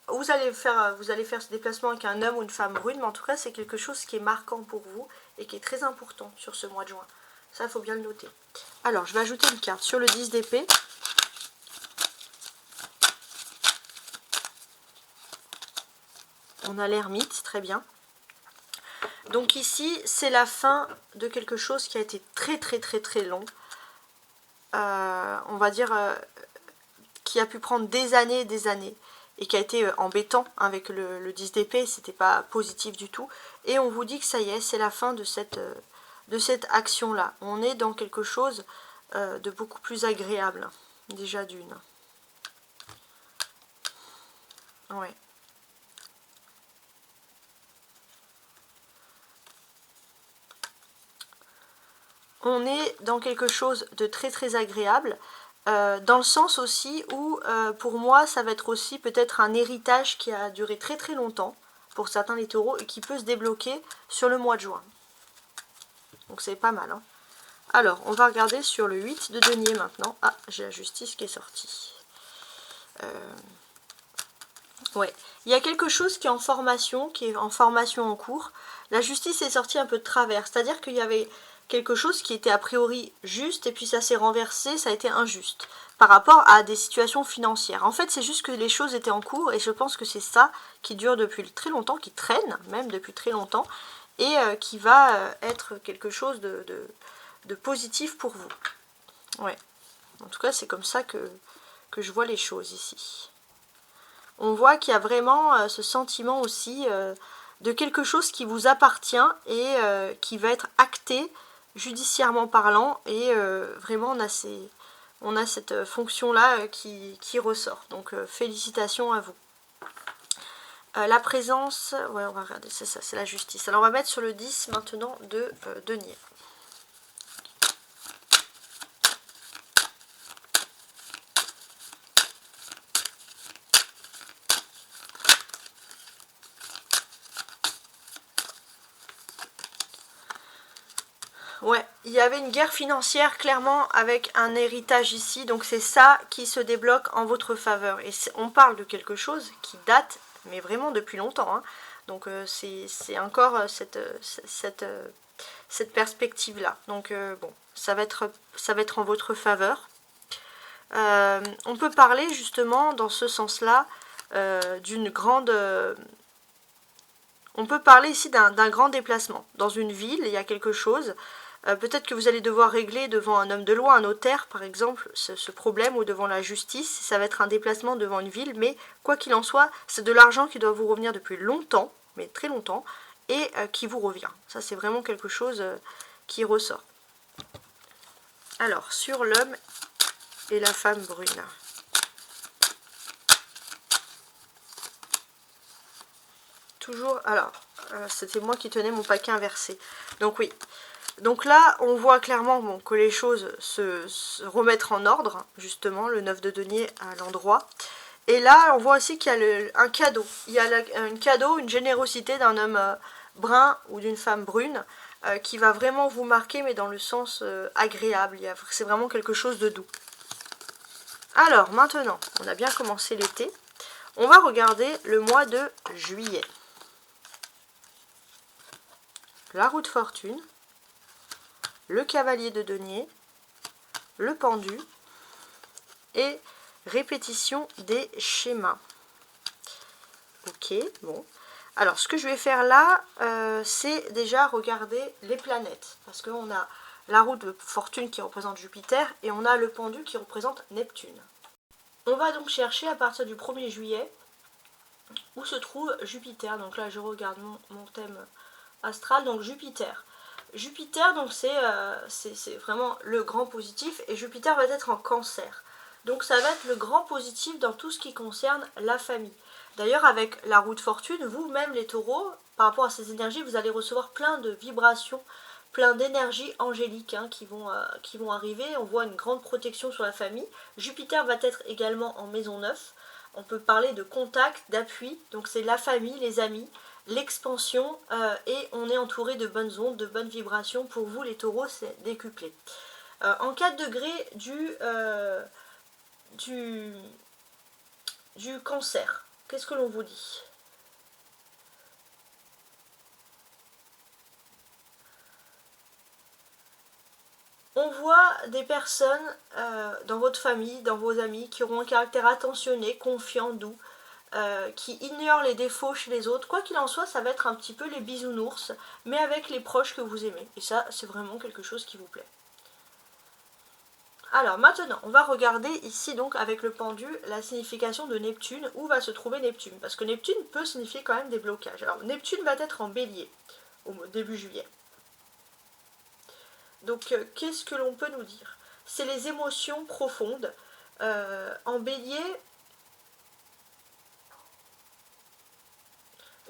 vous allez faire ce déplacement avec un homme ou une femme brune, mais en tout cas c'est quelque chose qui est marquant pour vous et qui est très important sur ce mois de juin. Ça, il faut bien le noter. Alors, je vais ajouter une carte sur le 10 d'épée. On a l'ermite, très bien. Donc ici, c'est la fin de quelque chose qui a été très très très très long. on va dire, qui a pu prendre des années et des années, et qui a été embêtant avec le 10 d'épée, c'était pas positif du tout, et on vous dit que ça y est, c'est la fin de cette action-là. On est dans quelque chose de beaucoup plus agréable, déjà d'une. Ouais. On est dans quelque chose de très très agréable, dans le sens aussi où, pour moi, ça va être aussi peut-être un héritage qui a duré très très longtemps, pour certains les taureaux, et qui peut se débloquer sur le mois de juin. Donc c'est pas mal, hein. Alors, on va regarder sur le 8 de denier maintenant. Ah, j'ai la justice qui est sortie. Ouais, il y a quelque chose qui est en formation en cours. La justice est sortie un peu de travers, c'est-à-dire qu'il y avait quelque chose qui était a priori juste, et puis ça s'est renversé, ça a été injuste, par rapport à des situations financières. En fait, c'est juste que les choses étaient en cours, et je pense que c'est ça qui dure depuis très longtemps, qui traîne même depuis très longtemps, et qui va être quelque chose de positif pour vous. Ouais, en tout cas, c'est comme ça que je vois les choses ici. On voit qu'il y a vraiment ce sentiment aussi de quelque chose qui vous appartient et qui va être acté judiciairement parlant, et vraiment on a cette fonction-là qui ressort. Donc félicitations à vous. La présence, ouais, on va regarder, c'est ça, c'est la justice. Alors on va mettre sur le 10 maintenant de denier. Ouais, il y avait une guerre financière clairement avec un héritage ici, donc c'est ça qui se débloque en votre faveur. Et on parle de quelque chose qui date, mais vraiment depuis longtemps, hein. Donc c'est encore cette perspective-là. Donc bon, ça va être en votre faveur. On peut parler justement dans ce sens-là d'une grande... on peut parler ici d'un grand déplacement. Dans une ville, il y a quelque chose... peut-être que vous allez devoir régler devant un homme de loi, un notaire par exemple, ce problème, ou devant la justice. Ça va être un déplacement devant une ville, mais quoi qu'il en soit, c'est de l'argent qui doit vous revenir depuis longtemps, mais très longtemps, et qui vous revient. Ça, c'est vraiment quelque chose qui ressort. Alors, sur l'homme et la femme brune. Toujours, alors, c'était moi qui tenais mon paquet inversé. Donc oui. Donc là, on voit clairement bon, que les choses se remettent en ordre, justement, le 9 de denier à l'endroit. Et là, on voit aussi qu'il y a un cadeau. Il y a un cadeau, une générosité d'un homme brun ou d'une femme brune qui va vraiment vous marquer, mais dans le sens agréable. C'est vraiment quelque chose de doux. Alors, maintenant, on a bien commencé l'été. On va regarder le mois de juillet. La roue de fortune, le cavalier de denier, le pendu et répétition des schémas. Ok, bon. Alors, ce que je vais faire là, c'est déjà regarder les planètes. Parce qu'on a la roue de fortune qui représente Jupiter et on a le pendu qui représente Neptune. On va donc chercher à partir du 1er juillet où se trouve Jupiter. Donc là, je regarde mon thème astral, donc Jupiter. Jupiter, donc c'est vraiment le grand positif, et Jupiter va être en Cancer. Donc ça va être le grand positif dans tout ce qui concerne la famille. D'ailleurs, avec la roue de fortune, vous-même les taureaux, par rapport à ces énergies, vous allez recevoir plein de vibrations, plein d'énergies angéliques qui vont arriver. On voit une grande protection sur la famille. Jupiter va être également en maison 9. On peut parler de contact, d'appui, donc c'est la famille, les amis, l'expansion, et on est entouré de bonnes ondes, de bonnes vibrations. Pour vous les taureaux, c'est décuplé. En 4 degrés du cancer, qu'est-ce que l'on vous dit? On voit des personnes dans votre famille, dans vos amis, qui auront un caractère attentionné, confiant, doux, qui ignorent les défauts chez les autres. Quoi qu'il en soit, ça va être un petit peu les bisounours, mais avec les proches que vous aimez. Et ça, c'est vraiment quelque chose qui vous plaît. Alors maintenant, on va regarder ici donc avec le pendu la signification de Neptune, où va se trouver Neptune, parce que Neptune peut signifier quand même des blocages. Alors Neptune va être en bélier au début juillet. Donc qu'est-ce que l'on peut nous dire? C'est les émotions profondes. En bélier,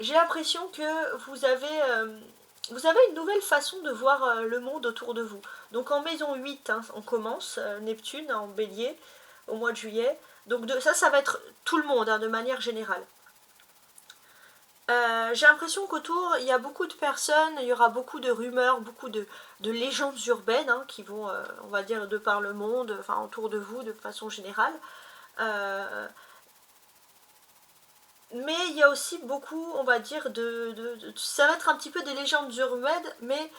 j'ai l'impression que vous avez une nouvelle façon de voir le monde autour de vous. Donc en maison 8, hein, on commence, Neptune en bélier, au mois de juillet. Donc ça va être tout le monde, hein, de manière générale. J'ai l'impression qu'autour, il y a beaucoup de personnes, il y aura beaucoup de rumeurs, beaucoup de légendes urbaines hein, qui vont, on va dire, de par le monde, enfin autour de vous de façon générale. Mais il y a aussi beaucoup, on va dire, ça va être un petit peu des légendes urbaines, mais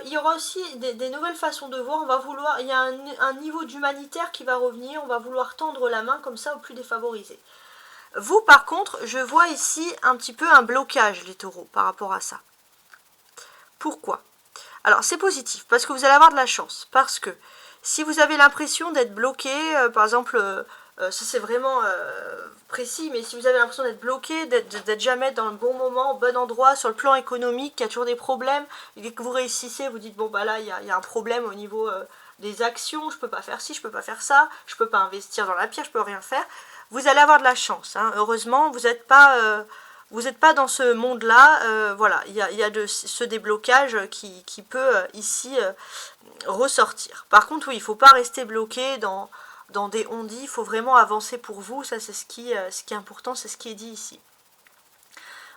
il y aura aussi des nouvelles façons de voir. On va vouloir, il y a un niveau d'humanitaire qui va revenir, on va vouloir tendre la main comme ça aux plus défavorisés. Vous, par contre, je vois ici un petit peu un blocage, les taureaux, par rapport à ça. Pourquoi? Alors, c'est positif, parce que vous allez avoir de la chance. Parce que si vous avez l'impression d'être bloqué, par exemple, ça c'est vraiment précis, mais si vous avez l'impression d'être bloqué, d'être jamais dans le bon moment, au bon endroit, sur le plan économique, qu'il y a toujours des problèmes, et que vous réussissez, vous dites, bon, bah là, il y a un problème au niveau des actions, je peux pas faire ci, je peux pas faire ça, je peux pas investir dans la pierre, je peux rien faire. Vous allez avoir de la chance. Hein. Heureusement, vous n'êtes pas dans ce monde-là. Voilà, il y a ce déblocage qui peut ici ressortir. Par contre, oui, il ne faut pas rester bloqué dans des on-dit. Il faut vraiment avancer pour vous. Ça, c'est ce qui est important, c'est ce qui est dit ici.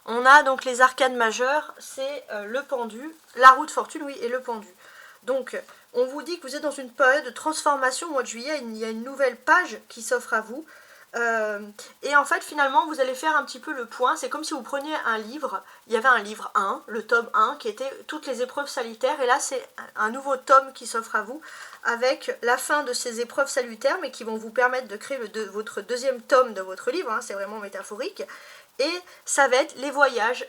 On a donc les arcanes majeures, c'est le pendu, la roue de fortune, oui, et le pendu. Donc, on vous dit que vous êtes dans une période de transformation au mois de juillet. Il y a une nouvelle page qui s'offre à vous. Et en fait finalement vous allez faire un petit peu le point, c'est comme si vous preniez un livre, il y avait un livre 1, le tome 1 qui était toutes les épreuves salutaires, et là c'est un nouveau tome qui s'offre à vous avec la fin de ces épreuves salutaires, mais qui vont vous permettre de créer votre deuxième tome de votre livre, hein, c'est vraiment métaphorique, et ça va être les voyages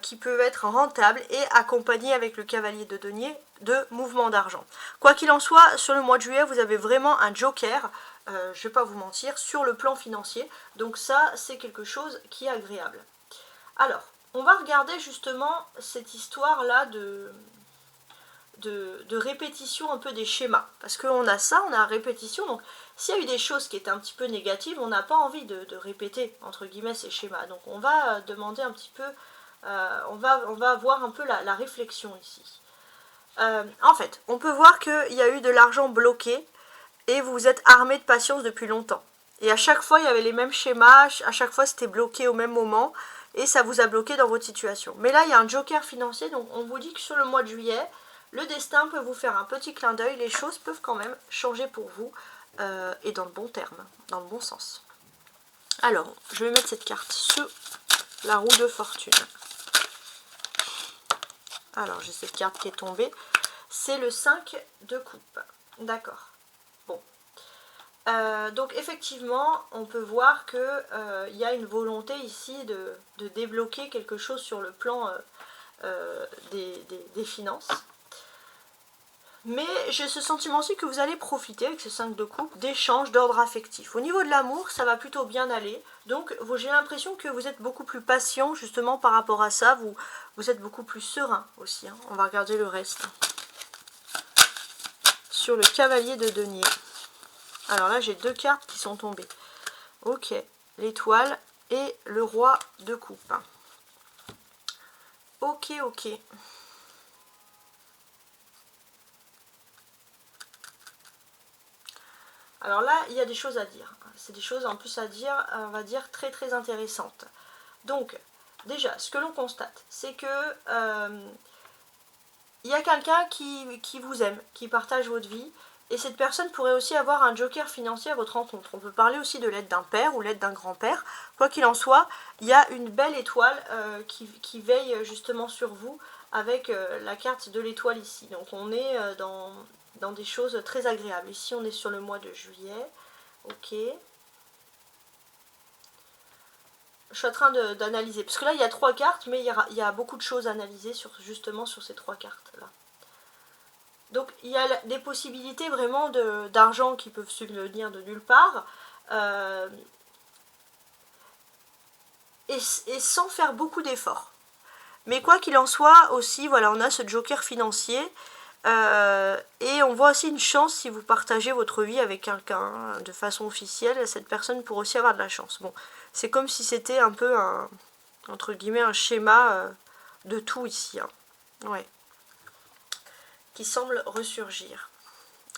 qui peuvent être rentables et accompagnés avec le cavalier de denier de mouvements d'argent. Quoi qu'il en soit, sur le mois de juillet vous avez vraiment un joker, je ne vais pas vous mentir, sur le plan financier. Donc ça, c'est quelque chose qui est agréable. Alors, on va regarder justement cette histoire-là de répétition un peu des schémas. Parce qu'on a ça, on a répétition. Donc, s'il y a eu des choses qui étaient un petit peu négatives, on n'a pas envie de répéter, entre guillemets, ces schémas. Donc, on va demander un petit peu, on va voir un peu la réflexion ici. En fait, on peut voir qu'il y a eu de l'argent bloqué, et vous vous êtes armé de patience depuis longtemps. Et à chaque fois, il y avait les mêmes schémas, à chaque fois, c'était bloqué au même moment, et ça vous a bloqué dans votre situation. Mais là, il y a un joker financier, donc on vous dit que sur le mois de juillet, le destin peut vous faire un petit clin d'œil, les choses peuvent quand même changer pour vous, et dans le bon terme, dans le bon sens. Alors, je vais mettre cette carte sur la roue de fortune. Alors, j'ai cette carte qui est tombée, c'est le 5 de coupe. D'accord. Donc effectivement, on peut voir qu'il y a une volonté ici de débloquer quelque chose sur le plan des finances. Mais j'ai ce sentiment aussi que vous allez profiter avec ce 5 de coupe d'échanges d'ordre affectif. Au niveau de l'amour, ça va plutôt bien aller. Donc j'ai l'impression que vous êtes beaucoup plus patient justement par rapport à ça. Vous êtes beaucoup plus serein aussi. Hein. On va regarder le reste. Sur le cavalier de denier. Alors là, j'ai deux cartes qui sont tombées. Ok, l'étoile et le roi de coupe. Ok, ok. Alors là, il y a des choses à dire. C'est des choses en plus à dire, on va dire, très très intéressantes. Donc, déjà, ce que l'on constate, c'est que il y a quelqu'un qui vous aime, qui partage votre vie. Et cette personne pourrait aussi avoir un joker financier à votre rencontre. On peut parler aussi de l'aide d'un père ou l'aide d'un grand-père. Quoi qu'il en soit, il y a une belle étoile qui veille justement sur vous avec la carte de l'étoile ici. Donc on est dans des choses très agréables. Ici on est sur le mois de juillet. Ok. Je suis en train d'analyser. Parce que là il y a trois cartes, mais il y a beaucoup de choses à analyser justement sur ces trois cartes là. Donc il y a des possibilités vraiment d'argent qui peuvent subvenir de nulle part. Et sans faire beaucoup d'efforts. Mais quoi qu'il en soit aussi, voilà, on a ce joker financier. Et on voit aussi une chance si vous partagez votre vie avec quelqu'un de façon officielle. Cette personne pourrait aussi avoir de la chance. Bon, c'est comme si c'était un peu un, entre guillemets, un schéma de tout ici. Hein. Ouais. Qui semble ressurgir.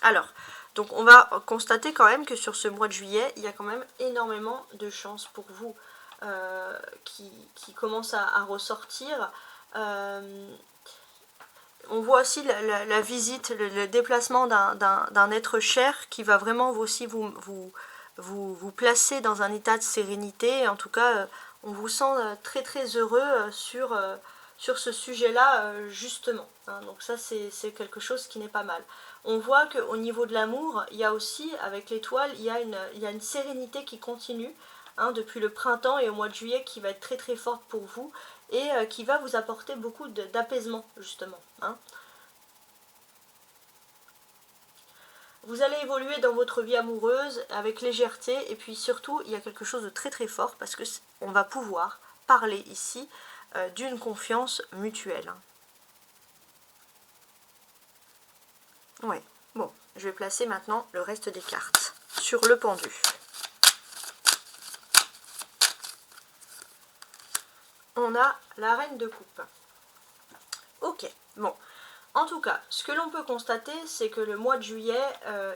Alors, donc on va constater quand même que sur ce mois de juillet, il y a quand même énormément de chances pour vous qui commencent à ressortir. On voit aussi la visite, le déplacement d'un être cher qui va vraiment aussi vous placer dans un état de sérénité. En tout cas, on vous sent très très heureux sur ce sujet-là, justement. Hein. Donc ça, c'est quelque chose qui n'est pas mal. On voit qu'au niveau de l'amour, il y a aussi, avec l'étoile, il y a une sérénité qui continue. Hein, depuis le printemps et au mois de juillet qui va être très très forte pour vous et qui va vous apporter beaucoup d'apaisement justement. Hein. Vous allez évoluer dans votre vie amoureuse avec légèreté et puis surtout il y a quelque chose de très très fort parce que on va pouvoir parler ici d'une confiance mutuelle. Ouais, bon, je vais placer maintenant le reste des cartes sur le pendu. On a la reine de coupe. Ok, bon. En tout cas, ce que l'on peut constater, c'est que le mois de juillet,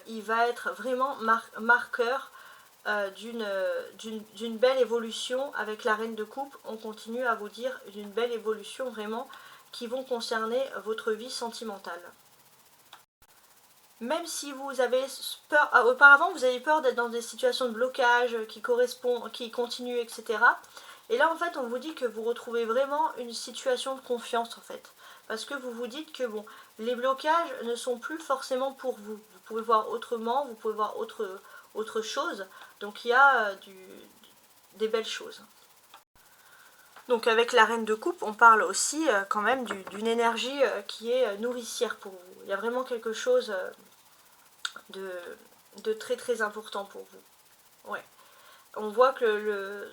il va être vraiment marqueur d'une belle évolution avec la reine de coupe. On continue à vous dire d'une belle évolution vraiment qui vont concerner votre vie sentimentale. Même si vous avez peur, auparavant vous avez peur d'être dans des situations de blocage qui continuent, etc. Et là en fait on vous dit que vous retrouvez vraiment une situation de confiance en fait. Parce que vous vous dites que bon, les blocages ne sont plus forcément pour vous. Vous pouvez voir autrement, vous pouvez voir autre chose. Donc il y a des belles choses. Donc avec la reine de coupe, on parle aussi quand même d'une énergie qui est nourricière pour vous. Il y a vraiment quelque chose de très très important pour vous. Ouais. On voit que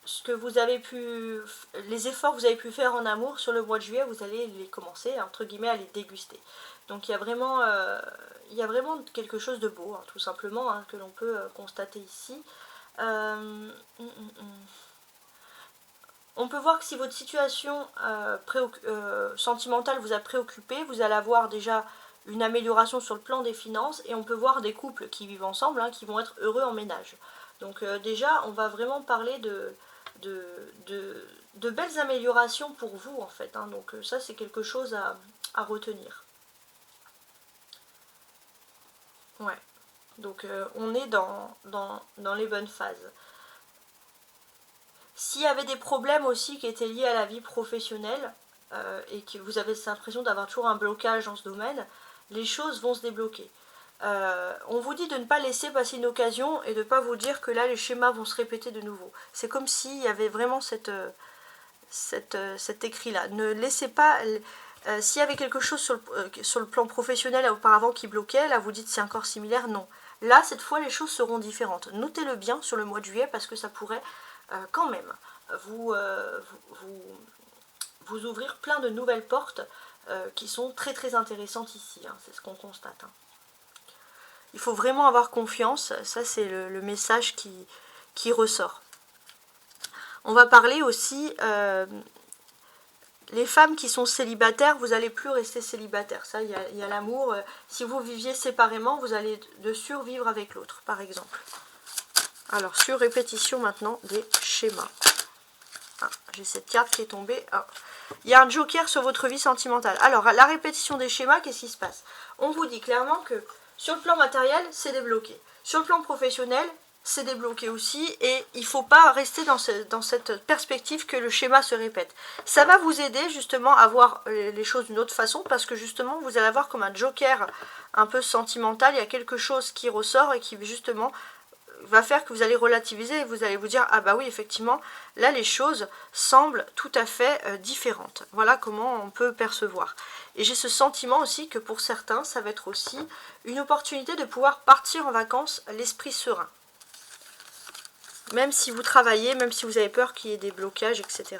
ce que vous avez pu, les efforts que vous avez pu faire en amour sur le mois de juillet, vous allez les commencer entre guillemets à les déguster. Donc il y a vraiment quelque chose de beau, hein, tout simplement, hein, que l'on peut constater ici. On peut voir que si votre situation sentimentale vous a préoccupé, vous allez avoir déjà une amélioration sur le plan des finances et on peut voir des couples qui vivent ensemble, hein, qui vont être heureux en ménage. Donc déjà, on va vraiment parler de belles améliorations pour vous en fait. Hein. Donc ça, c'est quelque chose à retenir. Ouais. Donc on est dans les bonnes phases. S'il y avait des problèmes aussi qui étaient liés à la vie professionnelle et que vous avez l'impression d'avoir toujours un blocage dans ce domaine, les choses vont se débloquer. On vous dit de ne pas laisser passer une occasion et de ne pas vous dire que là les schémas vont se répéter de nouveau. C'est comme s'il y avait vraiment cet écrit là. Ne laissez pas... s'il y avait quelque chose sur le plan professionnel auparavant qui bloquait, là vous dites c'est encore similaire, non. Là cette fois les choses seront différentes. Notez-le bien sur le mois de juillet parce que ça pourrait quand même vous ouvrir plein de nouvelles portes qui sont très très intéressantes ici, hein, c'est ce qu'on constate. Hein. Il faut vraiment avoir confiance, ça c'est le message qui ressort. On va parler aussi, les femmes qui sont célibataires, vous n'allez plus rester célibataire, ça il y a l'amour, si vous viviez séparément, vous allez de survivre avec l'autre par exemple. Alors, sur répétition maintenant des schémas. Ah, j'ai cette carte qui est tombée. Ah. Il y a un joker sur votre vie sentimentale. Alors, la répétition des schémas, qu'est-ce qui se passe? On vous dit clairement que sur le plan matériel, c'est débloqué. Sur le plan professionnel, c'est débloqué aussi. Et il ne faut pas rester dans cette perspective que le schéma se répète. Ça va vous aider justement à voir les choses d'une autre façon parce que justement, vous allez avoir comme un joker un peu sentimental. Il y a quelque chose qui ressort et qui justement... va faire que vous allez relativiser et vous allez vous dire, ah bah oui, effectivement, là les choses semblent tout à fait différentes. Voilà comment on peut percevoir. Et j'ai ce sentiment aussi que pour certains, ça va être aussi une opportunité de pouvoir partir en vacances l'esprit serein. Même si vous travaillez, même si vous avez peur qu'il y ait des blocages, etc.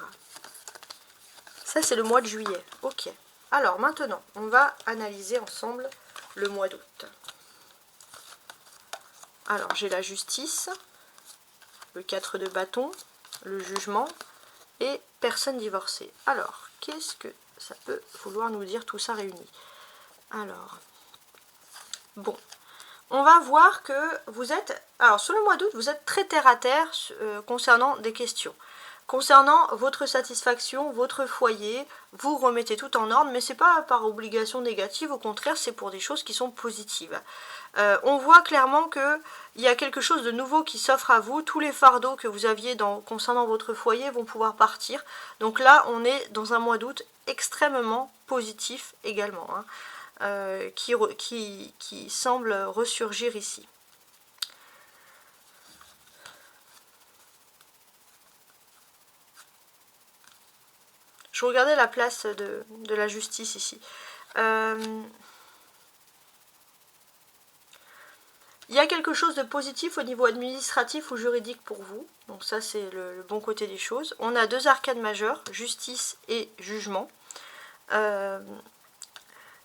Ça, c'est le mois de juillet. Ok. Alors maintenant, on va analyser ensemble le mois d'août. Alors, j'ai la justice, le 4 de bâton, le jugement et personne divorcée. Alors, qu'est-ce que ça peut vouloir nous dire tout ça réuni? Alors, bon, on va voir que vous êtes, alors sur le mois d'août, vous êtes très terre à terre concernant des questions. Concernant votre satisfaction, votre foyer, vous remettez tout en ordre, mais ce n'est pas par obligation négative, au contraire, c'est pour des choses qui sont positives. On voit clairement qu'il y a quelque chose de nouveau qui s'offre à vous. Tous les fardeaux que vous aviez concernant votre foyer vont pouvoir partir. Donc là, on est dans un mois d'août extrêmement positif également, hein, qui semble ressurgir ici. Je regardais la place de la justice ici. Il y a quelque chose de positif au niveau administratif ou juridique pour vous. Donc ça, c'est le bon côté des choses. On a deux arcanes majeures, justice et jugement.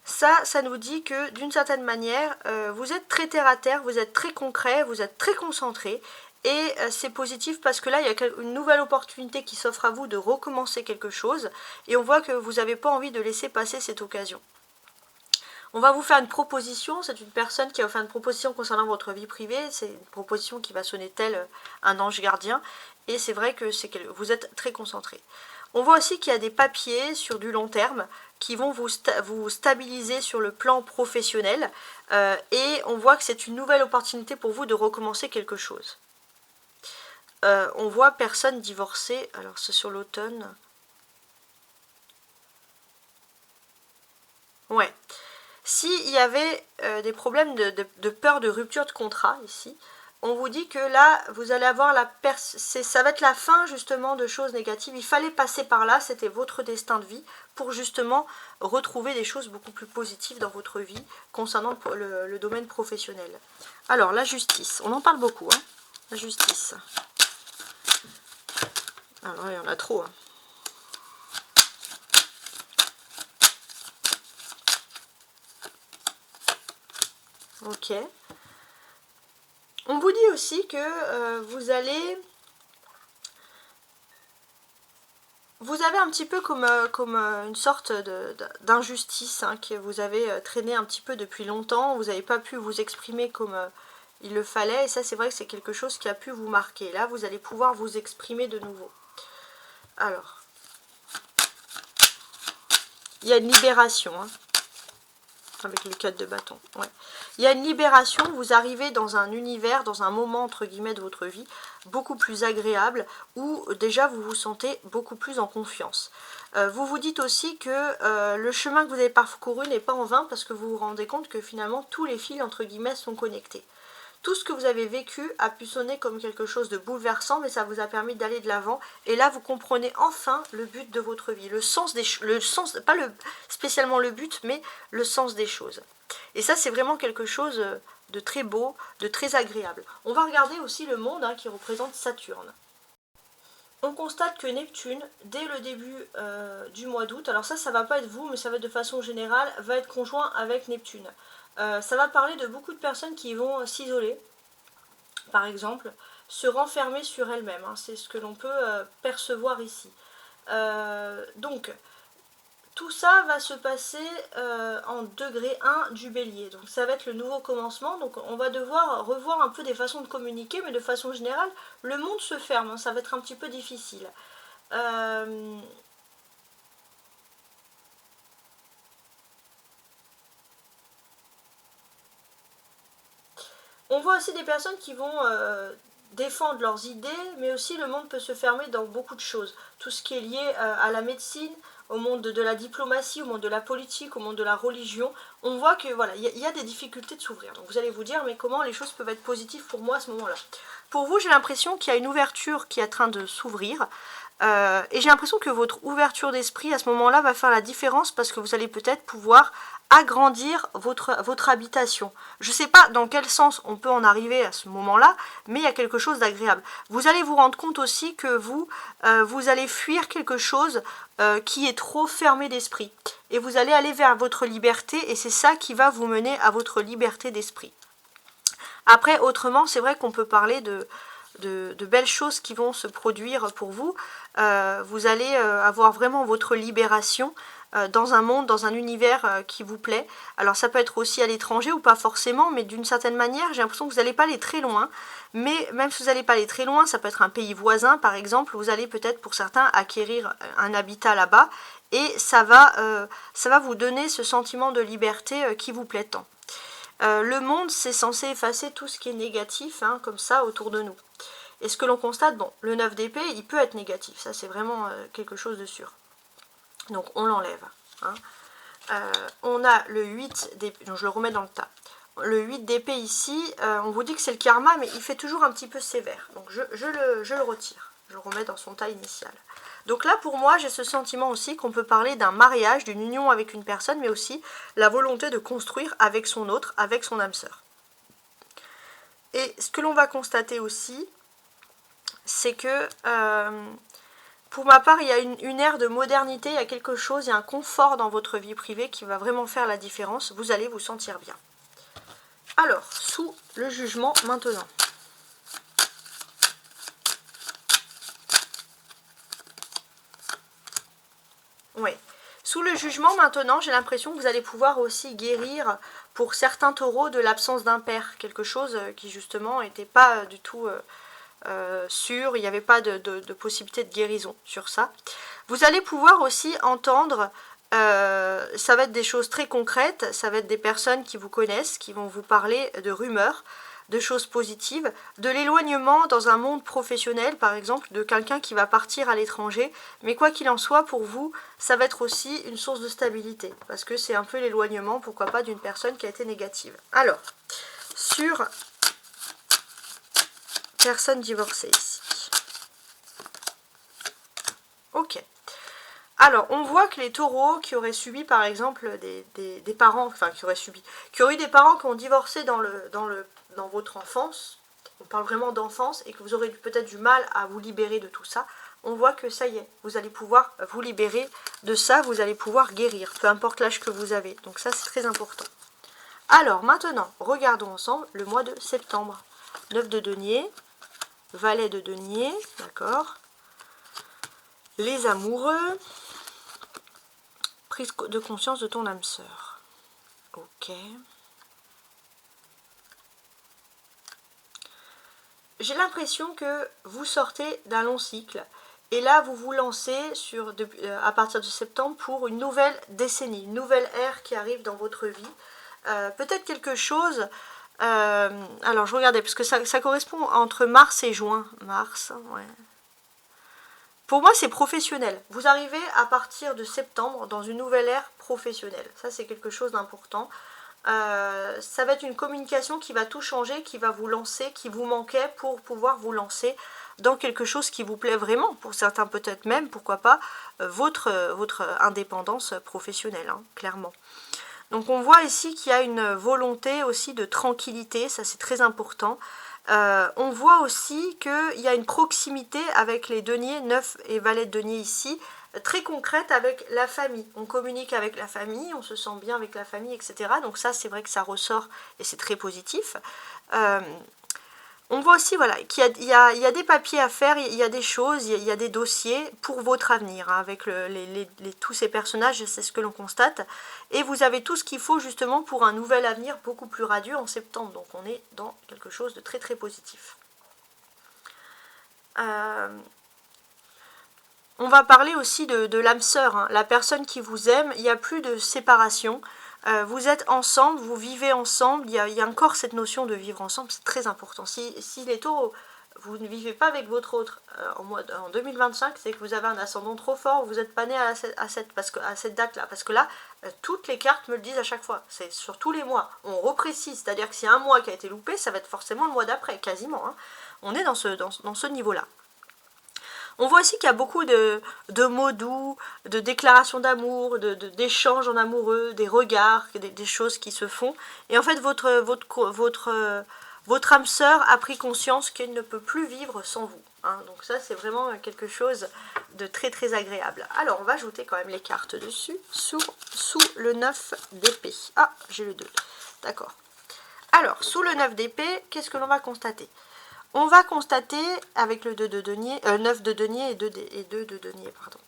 Ça nous dit que d'une certaine manière, vous êtes très terre à terre, vous êtes très concret, vous êtes très concentré. Et c'est positif parce que là, il y a une nouvelle opportunité qui s'offre à vous de recommencer quelque chose. Et on voit que vous n'avez pas envie de laisser passer cette occasion. On va vous faire une proposition, c'est une personne qui va faire une proposition concernant votre vie privée, c'est une proposition qui va sonner tel un ange gardien, et c'est vrai que vous êtes très concentré. On voit aussi qu'il y a des papiers sur du long terme qui vont vous stabiliser sur le plan professionnel, et on voit que c'est une nouvelle opportunité pour vous de recommencer quelque chose. On voit personne divorcée, alors c'est sur l'automne. Ouais. S'il y avait des problèmes de peur de rupture de contrat ici, on vous dit que là, vous allez avoir ça va être la fin justement de choses négatives. Il fallait passer par là, c'était votre destin de vie pour justement retrouver des choses beaucoup plus positives dans votre vie concernant le domaine professionnel. Alors, la justice, on en parle beaucoup, hein, la justice. Alors, il y en a trop, hein. Ok. On vous dit aussi que vous avez un petit peu comme une sorte d'injustice, hein, que vous avez traîné un petit peu depuis longtemps. Vous n'avez pas pu vous exprimer comme il le fallait. Et ça, c'est vrai que c'est quelque chose qui a pu vous marquer. Là, vous allez pouvoir vous exprimer de nouveau. Alors, il y a une libération, hein. Avec les 4 de bâton, ouais. Il y a une libération, vous arrivez dans un univers, dans un moment entre guillemets de votre vie beaucoup plus agréable, où déjà vous vous sentez beaucoup plus en confiance. Vous vous dites aussi que le chemin que vous avez parcouru n'est pas en vain, parce que vous vous rendez compte que finalement tous les fils entre guillemets sont connectés. Tout ce que vous avez vécu a pu sonner comme quelque chose de bouleversant, mais ça vous a permis d'aller de l'avant. Et là, vous comprenez enfin le but de votre vie, le sens pas spécialement le but, mais le sens des choses. Et ça, c'est vraiment quelque chose de très beau, de très agréable. On va regarder aussi le monde, hein, qui représente Saturne. On constate que Neptune, dès le début du mois d'août, alors ça va pas être vous, mais ça va être de façon générale, va être conjoint avec Neptune. Ça va parler de beaucoup de personnes qui vont s'isoler, par exemple, se renfermer sur elles-mêmes, hein, c'est ce que l'on peut percevoir ici. Donc, tout ça va se passer en degré 1 du bélier, donc ça va être le nouveau commencement, donc on va devoir revoir un peu des façons de communiquer, mais de façon générale, le monde se ferme, hein, ça va être un petit peu difficile. On voit aussi des personnes qui vont défendre leurs idées, mais aussi le monde peut se fermer dans beaucoup de choses. Tout ce qui est lié à la médecine, au monde de la diplomatie, au monde de la politique, au monde de la religion, on voit que voilà, il y a des difficultés de s'ouvrir. Donc vous allez vous dire, mais comment les choses peuvent être positives pour moi à ce moment-là? Pour vous, j'ai l'impression qu'il y a une ouverture qui est en train de s'ouvrir. Et j'ai l'impression que votre ouverture d'esprit à ce moment-là va faire la différence parce que vous allez peut-être pouvoir agrandir votre habitation. Je ne sais pas dans quel sens on peut en arriver à ce moment-là, mais il y a quelque chose d'agréable. Vous allez vous rendre compte aussi que vous allez fuir quelque chose qui est trop fermé d'esprit. Et vous allez aller vers votre liberté et c'est ça qui va vous mener à votre liberté d'esprit. Après, autrement, c'est vrai qu'on peut parler de belles choses qui vont se produire pour vous. Vous allez avoir vraiment votre libération dans un monde, dans un univers qui vous plaît. Alors ça peut être aussi à l'étranger ou pas forcément, mais d'une certaine manière, j'ai l'impression que vous n'allez pas aller très loin. Mais même si vous n'allez pas aller très loin, ça peut être un pays voisin par exemple, vous allez peut-être pour certains acquérir un habitat là-bas et ça va vous donner ce sentiment de liberté qui vous plaît tant. Le monde, c'est censé effacer tout ce qui est négatif, hein, comme ça, autour de nous. Et ce que l'on constate, bon, le 9 d'épée, il peut être négatif, ça c'est vraiment quelque chose de sûr. Donc on l'enlève. Hein. On a le 8 d'épée, donc je le remets dans le tas. Le 8 d'épée ici, on vous dit que c'est le karma, mais il fait toujours un petit peu sévère. Donc je le retire, je le remets dans son tas initial. Donc là, pour moi, j'ai ce sentiment aussi qu'on peut parler d'un mariage, d'une union avec une personne, mais aussi la volonté de construire avec son autre, avec son âme sœur. Et ce que l'on va constater aussi, c'est que, pour ma part, il y a une ère de modernité, il y a quelque chose, il y a un confort dans votre vie privée qui va vraiment faire la différence. Vous allez vous sentir bien. Alors, sous le jugement maintenant. Oui. Sous le jugement maintenant, j'ai l'impression que vous allez pouvoir aussi guérir pour certains taureaux de l'absence d'un père. Quelque chose qui justement n'était pas du tout sûr, il n'y avait pas de possibilité de guérison sur ça. Vous allez pouvoir aussi entendre, ça va être des choses très concrètes, ça va être des personnes qui vous connaissent, qui vont vous parler de rumeurs, de choses positives, de l'éloignement dans un monde professionnel, par exemple, de quelqu'un qui va partir à l'étranger. Mais quoi qu'il en soit, pour vous, ça va être aussi une source de stabilité, parce que c'est un peu l'éloignement, pourquoi pas, d'une personne qui a été négative. Alors, sur personne divorcée ici. Ok. Alors, on voit que les taureaux qui auraient subi, par exemple, des parents, enfin, qui auraient eu des parents qui ont divorcé dans votre enfance, on parle vraiment d'enfance, et que vous aurez peut-être du mal à vous libérer de tout ça, on voit que ça y est, vous allez pouvoir vous libérer de ça, vous allez pouvoir guérir, peu importe l'âge que vous avez. Donc ça, c'est très important. Alors, maintenant, regardons ensemble le mois de septembre. 9 de denier, valet de denier, d'accord. Les amoureux, prise de conscience de ton âme sœur. Ok. J'ai l'impression que vous sortez d'un long cycle et là vous vous lancez à partir de septembre pour une nouvelle décennie, une nouvelle ère qui arrive dans votre vie. Peut-être quelque chose, alors je regardais parce que ça correspond entre mars et juin. Mars, ouais. Pour moi c'est professionnel. Vous arrivez à partir de septembre dans une nouvelle ère professionnelle. Ça c'est quelque chose d'important. Ça va être une communication qui va tout changer, qui va vous lancer, qui vous manquait pour pouvoir vous lancer dans quelque chose qui vous plaît vraiment, pour certains peut-être même, pourquoi pas, votre indépendance professionnelle, hein, clairement. Donc on voit ici qu'il y a une volonté aussi de tranquillité, ça c'est très important. On voit aussi qu'il y a une proximité avec les deniers, 9 et valet de denier ici, très concrète avec la famille. On communique avec la famille, on se sent bien avec la famille, etc. Donc ça, c'est vrai que ça ressort et c'est très positif. On voit aussi voilà, qu'il y a des papiers à faire, il y a des choses, il y a des dossiers pour votre avenir. Hein, avec tous ces personnages, c'est ce que l'on constate. Et vous avez tout ce qu'il faut justement pour un nouvel avenir beaucoup plus radieux en septembre. Donc on est dans quelque chose de très très positif. On va parler aussi de l'âme sœur, hein, la personne qui vous aime, il n'y a plus de séparation, vous êtes ensemble, vous vivez ensemble, il y a encore cette notion de vivre ensemble, c'est très important. Si les taureaux, vous ne vivez pas avec votre autre en 2025, c'est que vous avez un ascendant trop fort, vous n'êtes pas né à cette date-là. Parce que là, toutes les cartes me le disent à chaque fois. C'est sur tous les mois. On reprécise, c'est-à-dire que s'il y a un mois qui a été loupé, ça va être forcément le mois d'après, quasiment. Hein. On est dans ce niveau-là. On voit aussi qu'il y a beaucoup de mots doux, de déclarations d'amour, d'échanges en amoureux, des regards, des choses qui se font. Et en fait, votre âme sœur a pris conscience qu'elle ne peut plus vivre sans vous. Hein. Donc ça, c'est vraiment quelque chose de très très agréable. Alors, on va ajouter quand même les cartes dessus, sous le 9 d'épée. Ah, j'ai le 2. D'accord. Alors, sous le 9 d'épée, qu'est-ce que l'on va constater ? On va constater, avec le 2 de denier, 9 de denier et 2 de denier, pardon.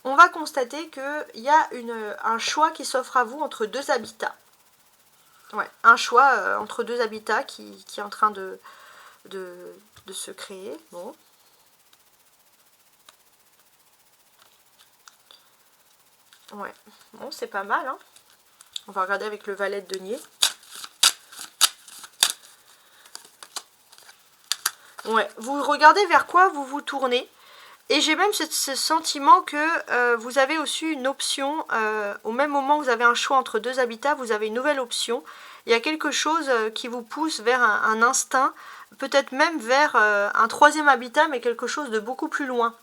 On va constater qu'il y a un choix qui s'offre à vous entre deux habitats. Ouais, un choix entre deux habitats qui est en train de se créer. Bon. Ouais, bon, c'est pas mal. Hein. On va regarder avec le valet de denier. Ouais, vous regardez vers quoi vous vous tournez. Et j'ai même ce sentiment que vous avez aussi une option, au même moment où vous avez un choix entre deux habitats, vous avez une nouvelle option. Il y a quelque chose qui vous pousse vers un instinct, peut-être même vers un troisième habitat, mais quelque chose de beaucoup plus loin.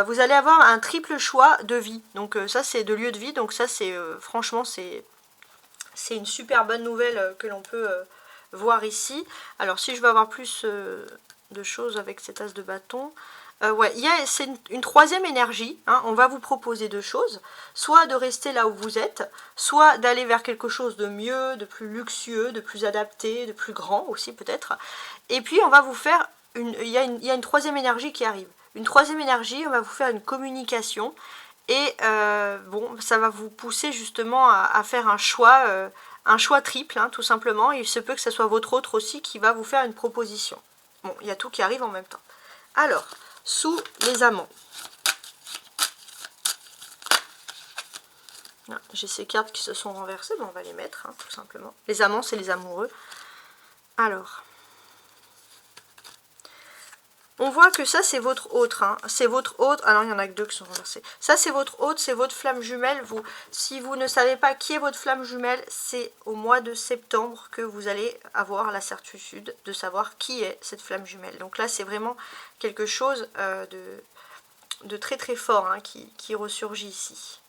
Vous allez avoir un triple choix de vie. Donc ça, c'est de lieu de vie. Donc ça, c'est franchement, c'est une super bonne nouvelle que l'on peut voir ici. Alors si je veux avoir plus de choses avec cet as de bâton... ouais, c'est une troisième énergie, hein. On va vous proposer deux choses, soit de rester là où vous êtes, soit d'aller vers quelque chose de mieux, de plus luxueux, de plus adapté, de plus grand aussi peut-être. Et puis on va vous faire, il y a une troisième énergie qui arrive. Une troisième énergie, on va vous faire une communication et bon, ça va vous pousser justement à faire un choix triple, hein, tout simplement. Il se peut que ce soit votre autre aussi qui va vous faire une proposition. Bon, il y a tout qui arrive en même temps. Alors, sous les amants. Ah, j'ai ces cartes qui se sont renversées, bon, on va les mettre, hein, tout simplement. Les amants, c'est les amoureux. Alors, on voit que ça, c'est votre autre. Hein. C'est votre autre. Alors, il y en a que deux qui sont renversés. Ça, c'est votre autre, c'est votre flamme jumelle. Si vous ne savez pas qui est votre flamme jumelle, c'est au mois de septembre que vous allez avoir la certitude de savoir qui est cette flamme jumelle. Donc là, c'est vraiment quelque chose de très très fort, hein, qui ressurgit ici.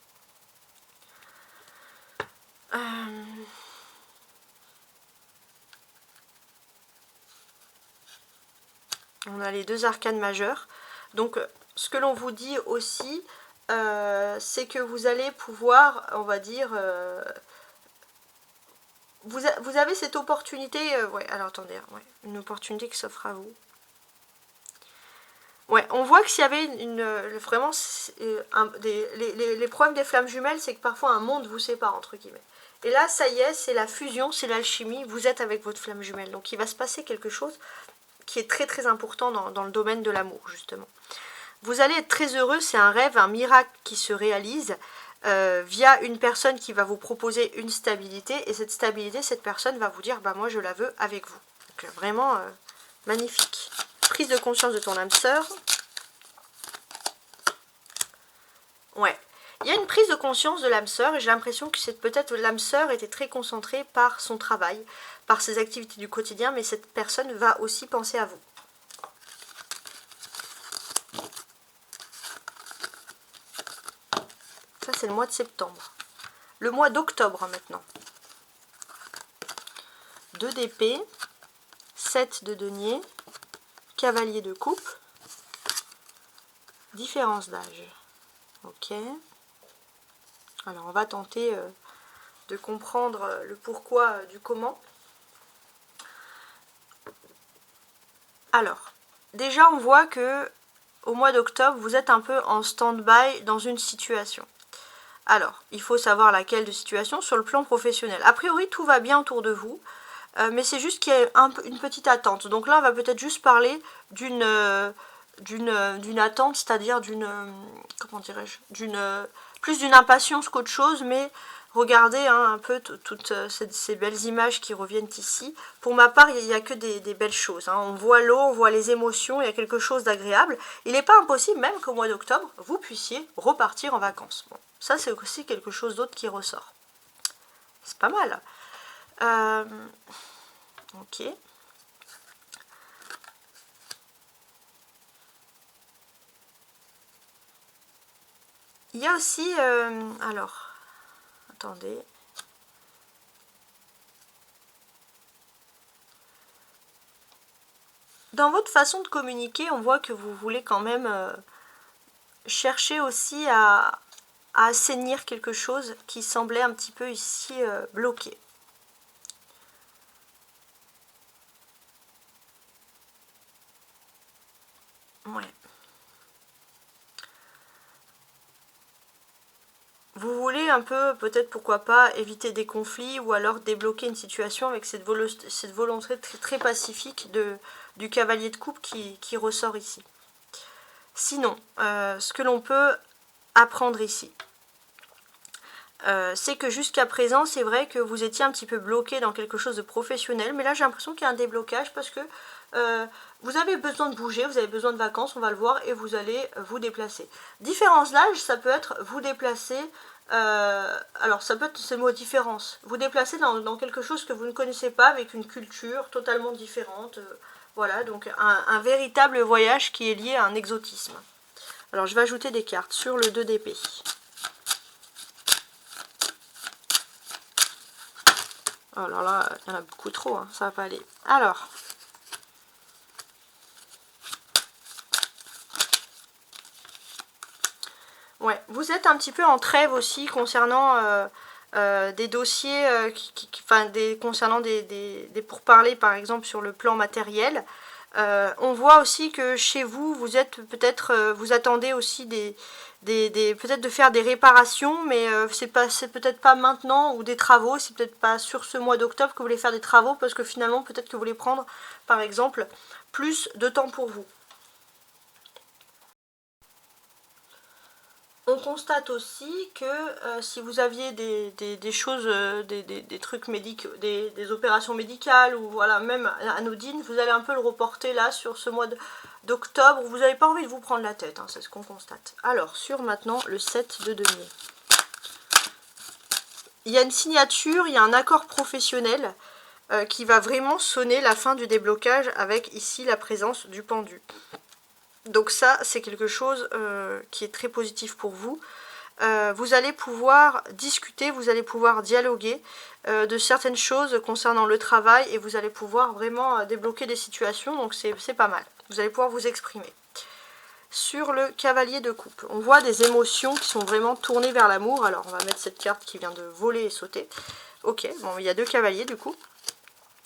On a les deux arcanes majeures. Donc, ce que l'on vous dit aussi, c'est que vous allez pouvoir, on va dire, vous avez cette opportunité, ouais, alors attendez, ouais, une opportunité qui s'offre à vous. Ouais, on voit que s'il y avait vraiment, les problèmes des flammes jumelles, c'est que parfois un monde vous sépare, entre guillemets. Et là, ça y est, c'est la fusion, c'est l'alchimie, vous êtes avec votre flamme jumelle. Donc il va se passer quelque chose qui est très très important dans le domaine de l'amour, justement. Vous allez être très heureux, c'est un rêve, un miracle qui se réalise via une personne qui va vous proposer une stabilité. Et cette stabilité, cette personne va vous dire, bah moi je la veux avec vous. Donc vraiment magnifique. Prise de conscience de ton âme sœur. Ouais. Il y a une prise de conscience de l'âme sœur et j'ai l'impression que peut-être l'âme sœur était très concentrée par son travail, par ses activités du quotidien, mais cette personne va aussi penser à vous. Ça, c'est le mois de septembre. Le mois d'octobre maintenant. 2 d'épée, 7 de denier, cavalier de coupe, différence d'âge. Ok. Alors, on va tenter de comprendre le pourquoi du comment. Alors, déjà, on voit que au mois d'octobre, vous êtes un peu en stand-by dans une situation. Alors, il faut savoir laquelle de situation sur le plan professionnel. A priori, tout va bien autour de vous, mais c'est juste qu'il y a une petite attente. Donc là, on va peut-être juste parler d'une attente, c'est-à-dire comment dirais-je, plus d'une impatience qu'autre chose, mais regardez hein, un peu toutes ces belles images qui reviennent ici. Pour ma part, il n'y a que des belles choses. Hein. On voit l'eau, on voit les émotions, il y a quelque chose d'agréable. Il n'est pas impossible même qu'au mois d'octobre, vous puissiez repartir en vacances. Bon, ça, c'est aussi quelque chose d'autre qui ressort. C'est pas mal. Ok. Il y a aussi... alors, attendez... Dans votre façon de communiquer, on voit que vous voulez quand même chercher aussi à assainir quelque chose qui semblait un petit peu ici bloqué. Ouais. Vous voulez un peu, peut-être pourquoi pas, éviter des conflits ou alors débloquer une situation avec cette volonté très pacifique du cavalier de coupe qui ressort ici. Sinon, ce que l'on peut apprendre ici, c'est que jusqu'à présent, c'est vrai que vous étiez un petit peu bloqué dans quelque chose de professionnel, mais là j'ai l'impression qu'il y a un déblocage parce que vous avez besoin de bouger, vous avez besoin de vacances, on va le voir, et vous allez vous déplacer. Différence d'âge, ça peut être vous déplacer, alors ça peut être ce mot différence, vous déplacer dans quelque chose que vous ne connaissez pas, avec une culture totalement différente, voilà, donc un véritable voyage qui est lié à un exotisme. Alors je vais ajouter des cartes sur le 2 d'épée. Oh alors là, il y en a beaucoup trop, hein, ça va pas aller. Alors, ouais, vous êtes un petit peu en trêve aussi concernant des dossiers, concernant des pourparlers par exemple sur le plan matériel. On voit aussi que chez vous, vous êtes peut-être, vous attendez aussi peut-être de faire des réparations, mais c'est peut-être pas maintenant, ou des travaux, c'est peut-être pas sur ce mois d'octobre que vous voulez faire des travaux, parce que finalement peut-être que vous voulez prendre par exemple plus de temps pour vous. On constate aussi que si vous aviez des choses, des trucs médicaux, des opérations médicales, ou voilà, même anodines, vous allez un peu le reporter là sur ce mois d'octobre, où vous n'avez pas envie de vous prendre la tête, hein, c'est ce qu'on constate. Alors, sur maintenant le 7 de denier. Il y a une signature, il y a un accord professionnel qui va vraiment sonner la fin du déblocage avec ici la présence du pendu. Donc ça, c'est quelque chose qui est très positif pour vous. Vous allez pouvoir discuter, vous allez pouvoir dialoguer de certaines choses concernant le travail, et vous allez pouvoir vraiment débloquer des situations, donc c'est pas mal. Vous allez pouvoir vous exprimer. Sur le cavalier de coupe, on voit des émotions qui sont vraiment tournées vers l'amour. Alors on va mettre cette carte qui vient de voler et sauter. Ok, bon, il y a 2 cavaliers du coup.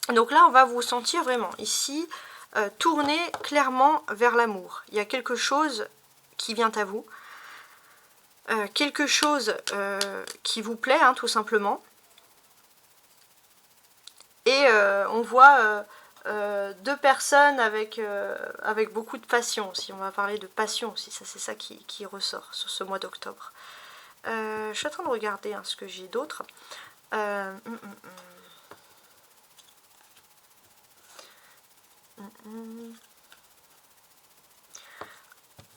Donc là, on va vous sentir vraiment ici tourner clairement vers l'amour. Il y a quelque chose qui vient à vous. Quelque chose qui vous plaît, hein, tout simplement. Et on voit 2 personnes avec beaucoup de passion aussi. On va parler de passion aussi, ça c'est ça qui ressort sur ce mois d'octobre. Je suis en train de regarder hein, ce que j'ai d'autre.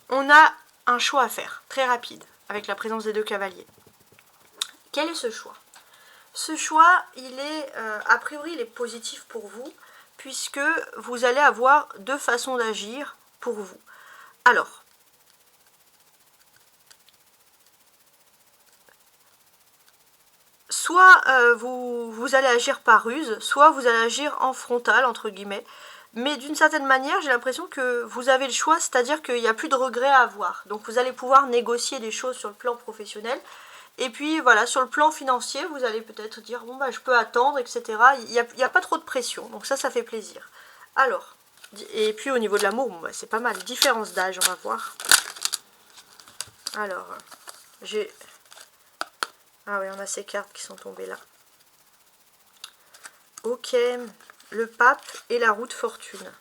On a un choix à faire, très rapide, avec la présence des 2 cavaliers. Quel est ce choix? Ce choix, il est, a priori, il est positif pour vous, puisque vous allez avoir 2 façons d'agir pour vous. Alors, soit vous allez agir par ruse, soit vous allez agir en frontal, entre guillemets. Mais d'une certaine manière, j'ai l'impression que vous avez le choix, c'est-à-dire qu'il n'y a plus de regrets à avoir. Donc vous allez pouvoir négocier des choses sur le plan professionnel. Et puis voilà, sur le plan financier, vous allez peut-être dire, bon bah je peux attendre, etc. Il n'y a pas trop de pression, donc ça fait plaisir. Alors, et puis au niveau de l'amour, bon, bah, c'est pas mal. Différence d'âge, on va voir. Alors, j'ai... Ah oui, on a ces cartes qui sont tombées là. Ok, le pape et la roue de fortune.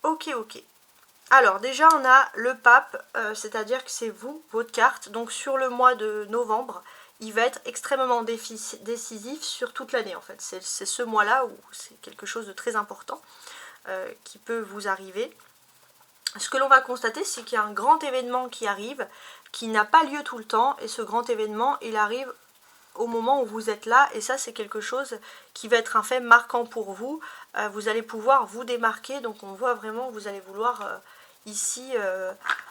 Ok, ok. Alors déjà on a le pape, c'est-à-dire que c'est vous, votre carte. Donc sur le mois de novembre, il va être extrêmement décisif sur toute l'année en fait. C'est ce mois-là où c'est quelque chose de très important qui peut vous arriver. Ce que l'on va constater, c'est qu'il y a un grand événement qui arrive, qui n'a pas lieu tout le temps, et ce grand événement, il arrive au moment où vous êtes là, et ça c'est quelque chose qui va être un fait marquant pour vous. Vous allez pouvoir vous démarquer, donc on voit vraiment, vous allez vouloir ici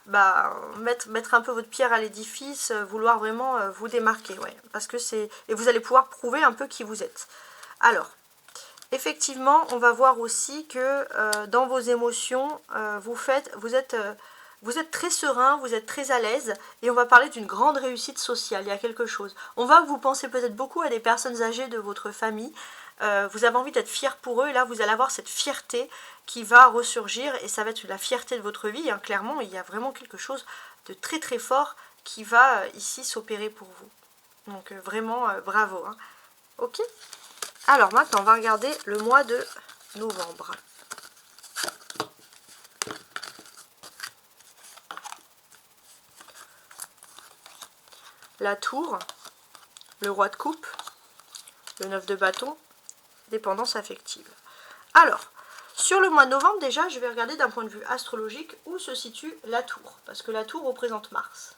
mettre un peu votre pierre à l'édifice, vouloir vraiment vous démarquer, ouais, parce que c'est, et vous allez pouvoir prouver un peu qui vous êtes. Alors, effectivement, on va voir aussi que dans vos émotions, vous êtes très serein, vous êtes très à l'aise, et on va parler d'une grande réussite sociale, il y a quelque chose. On va vous penser peut-être beaucoup à des personnes âgées de votre famille, vous avez envie d'être fier pour eux, et là vous allez avoir cette fierté qui va ressurgir, et ça va être la fierté de votre vie, hein. Clairement, il y a vraiment quelque chose de très très fort qui va ici s'opérer pour vous. Donc vraiment, bravo, hein. Ok. Alors maintenant, on va regarder le mois de novembre. La tour, le roi de coupe, le 9 de bâton, dépendance affective. Alors, sur le mois de novembre, déjà, je vais regarder d'un point de vue astrologique où se situe la tour, parce que la tour représente Mars.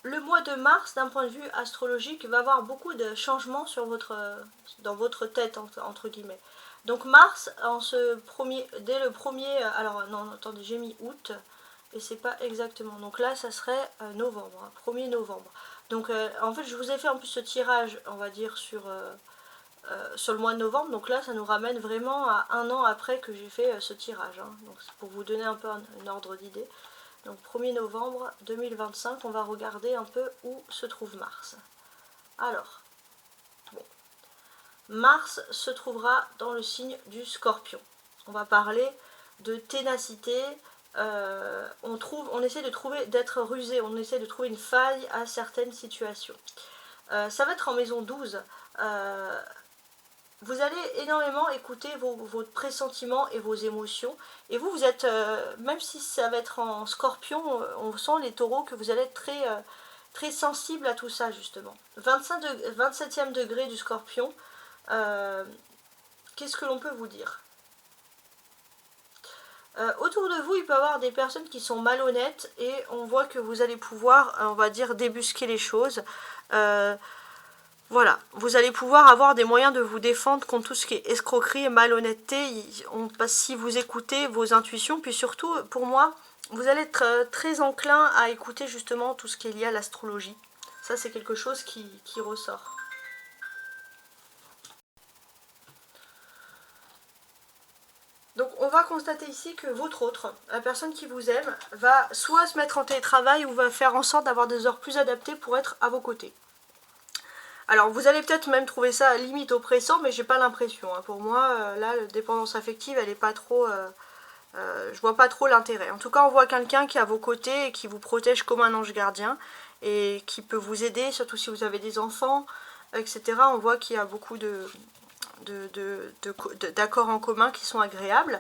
Le mois de mars, d'un point de vue astrologique, va avoir beaucoup de changements dans votre tête, entre guillemets. Donc Mars, dès le premier, alors non, attendez, j'ai mis août, et c'est pas exactement. Donc là, ça serait novembre, hein, 1er novembre. Donc en fait, je vous ai fait en plus ce tirage, on va dire, sur le mois de novembre. Donc là, ça nous ramène vraiment à un an après que j'ai fait ce tirage, hein. Donc c'est pour vous donner un peu un ordre d'idée. Donc 1er novembre 2025, on va regarder un peu où se trouve Mars. Alors, bon, Mars se trouvera dans le signe du Scorpion. On va parler de ténacité, on essaie d'être rusé, on essaie de trouver une faille à certaines situations. Ça va être en maison 12. Vous allez énormément écouter vos pressentiments et vos émotions. Et vous êtes, même si ça va être en scorpion, on sent les taureaux que vous allez être très sensible à tout ça justement. 27e degré du scorpion, qu'est-ce que l'on peut vous dire? Autour de vous, il peut y avoir des personnes qui sont malhonnêtes et on voit que vous allez pouvoir, on va dire, débusquer les choses. Voilà, vous allez pouvoir avoir des moyens de vous défendre contre tout ce qui est escroquerie et malhonnêteté, si vous écoutez vos intuitions, puis surtout, pour moi, vous allez être très enclin à écouter justement tout ce qui est lié à l'astrologie. Ça, c'est quelque chose qui ressort. Donc on va constater ici que votre autre, la personne qui vous aime, va soit se mettre en télétravail ou va faire en sorte d'avoir des heures plus adaptées pour être à vos côtés. Alors vous allez peut-être même trouver ça limite oppressant, mais j'ai pas l'impression, hein. Pour moi, là, la dépendance affective, elle est pas trop... je vois pas trop l'intérêt. En tout cas, on voit quelqu'un qui est à vos côtés et qui vous protège comme un ange gardien et qui peut vous aider, surtout si vous avez des enfants, etc. On voit qu'il y a beaucoup d'accords en commun qui sont agréables.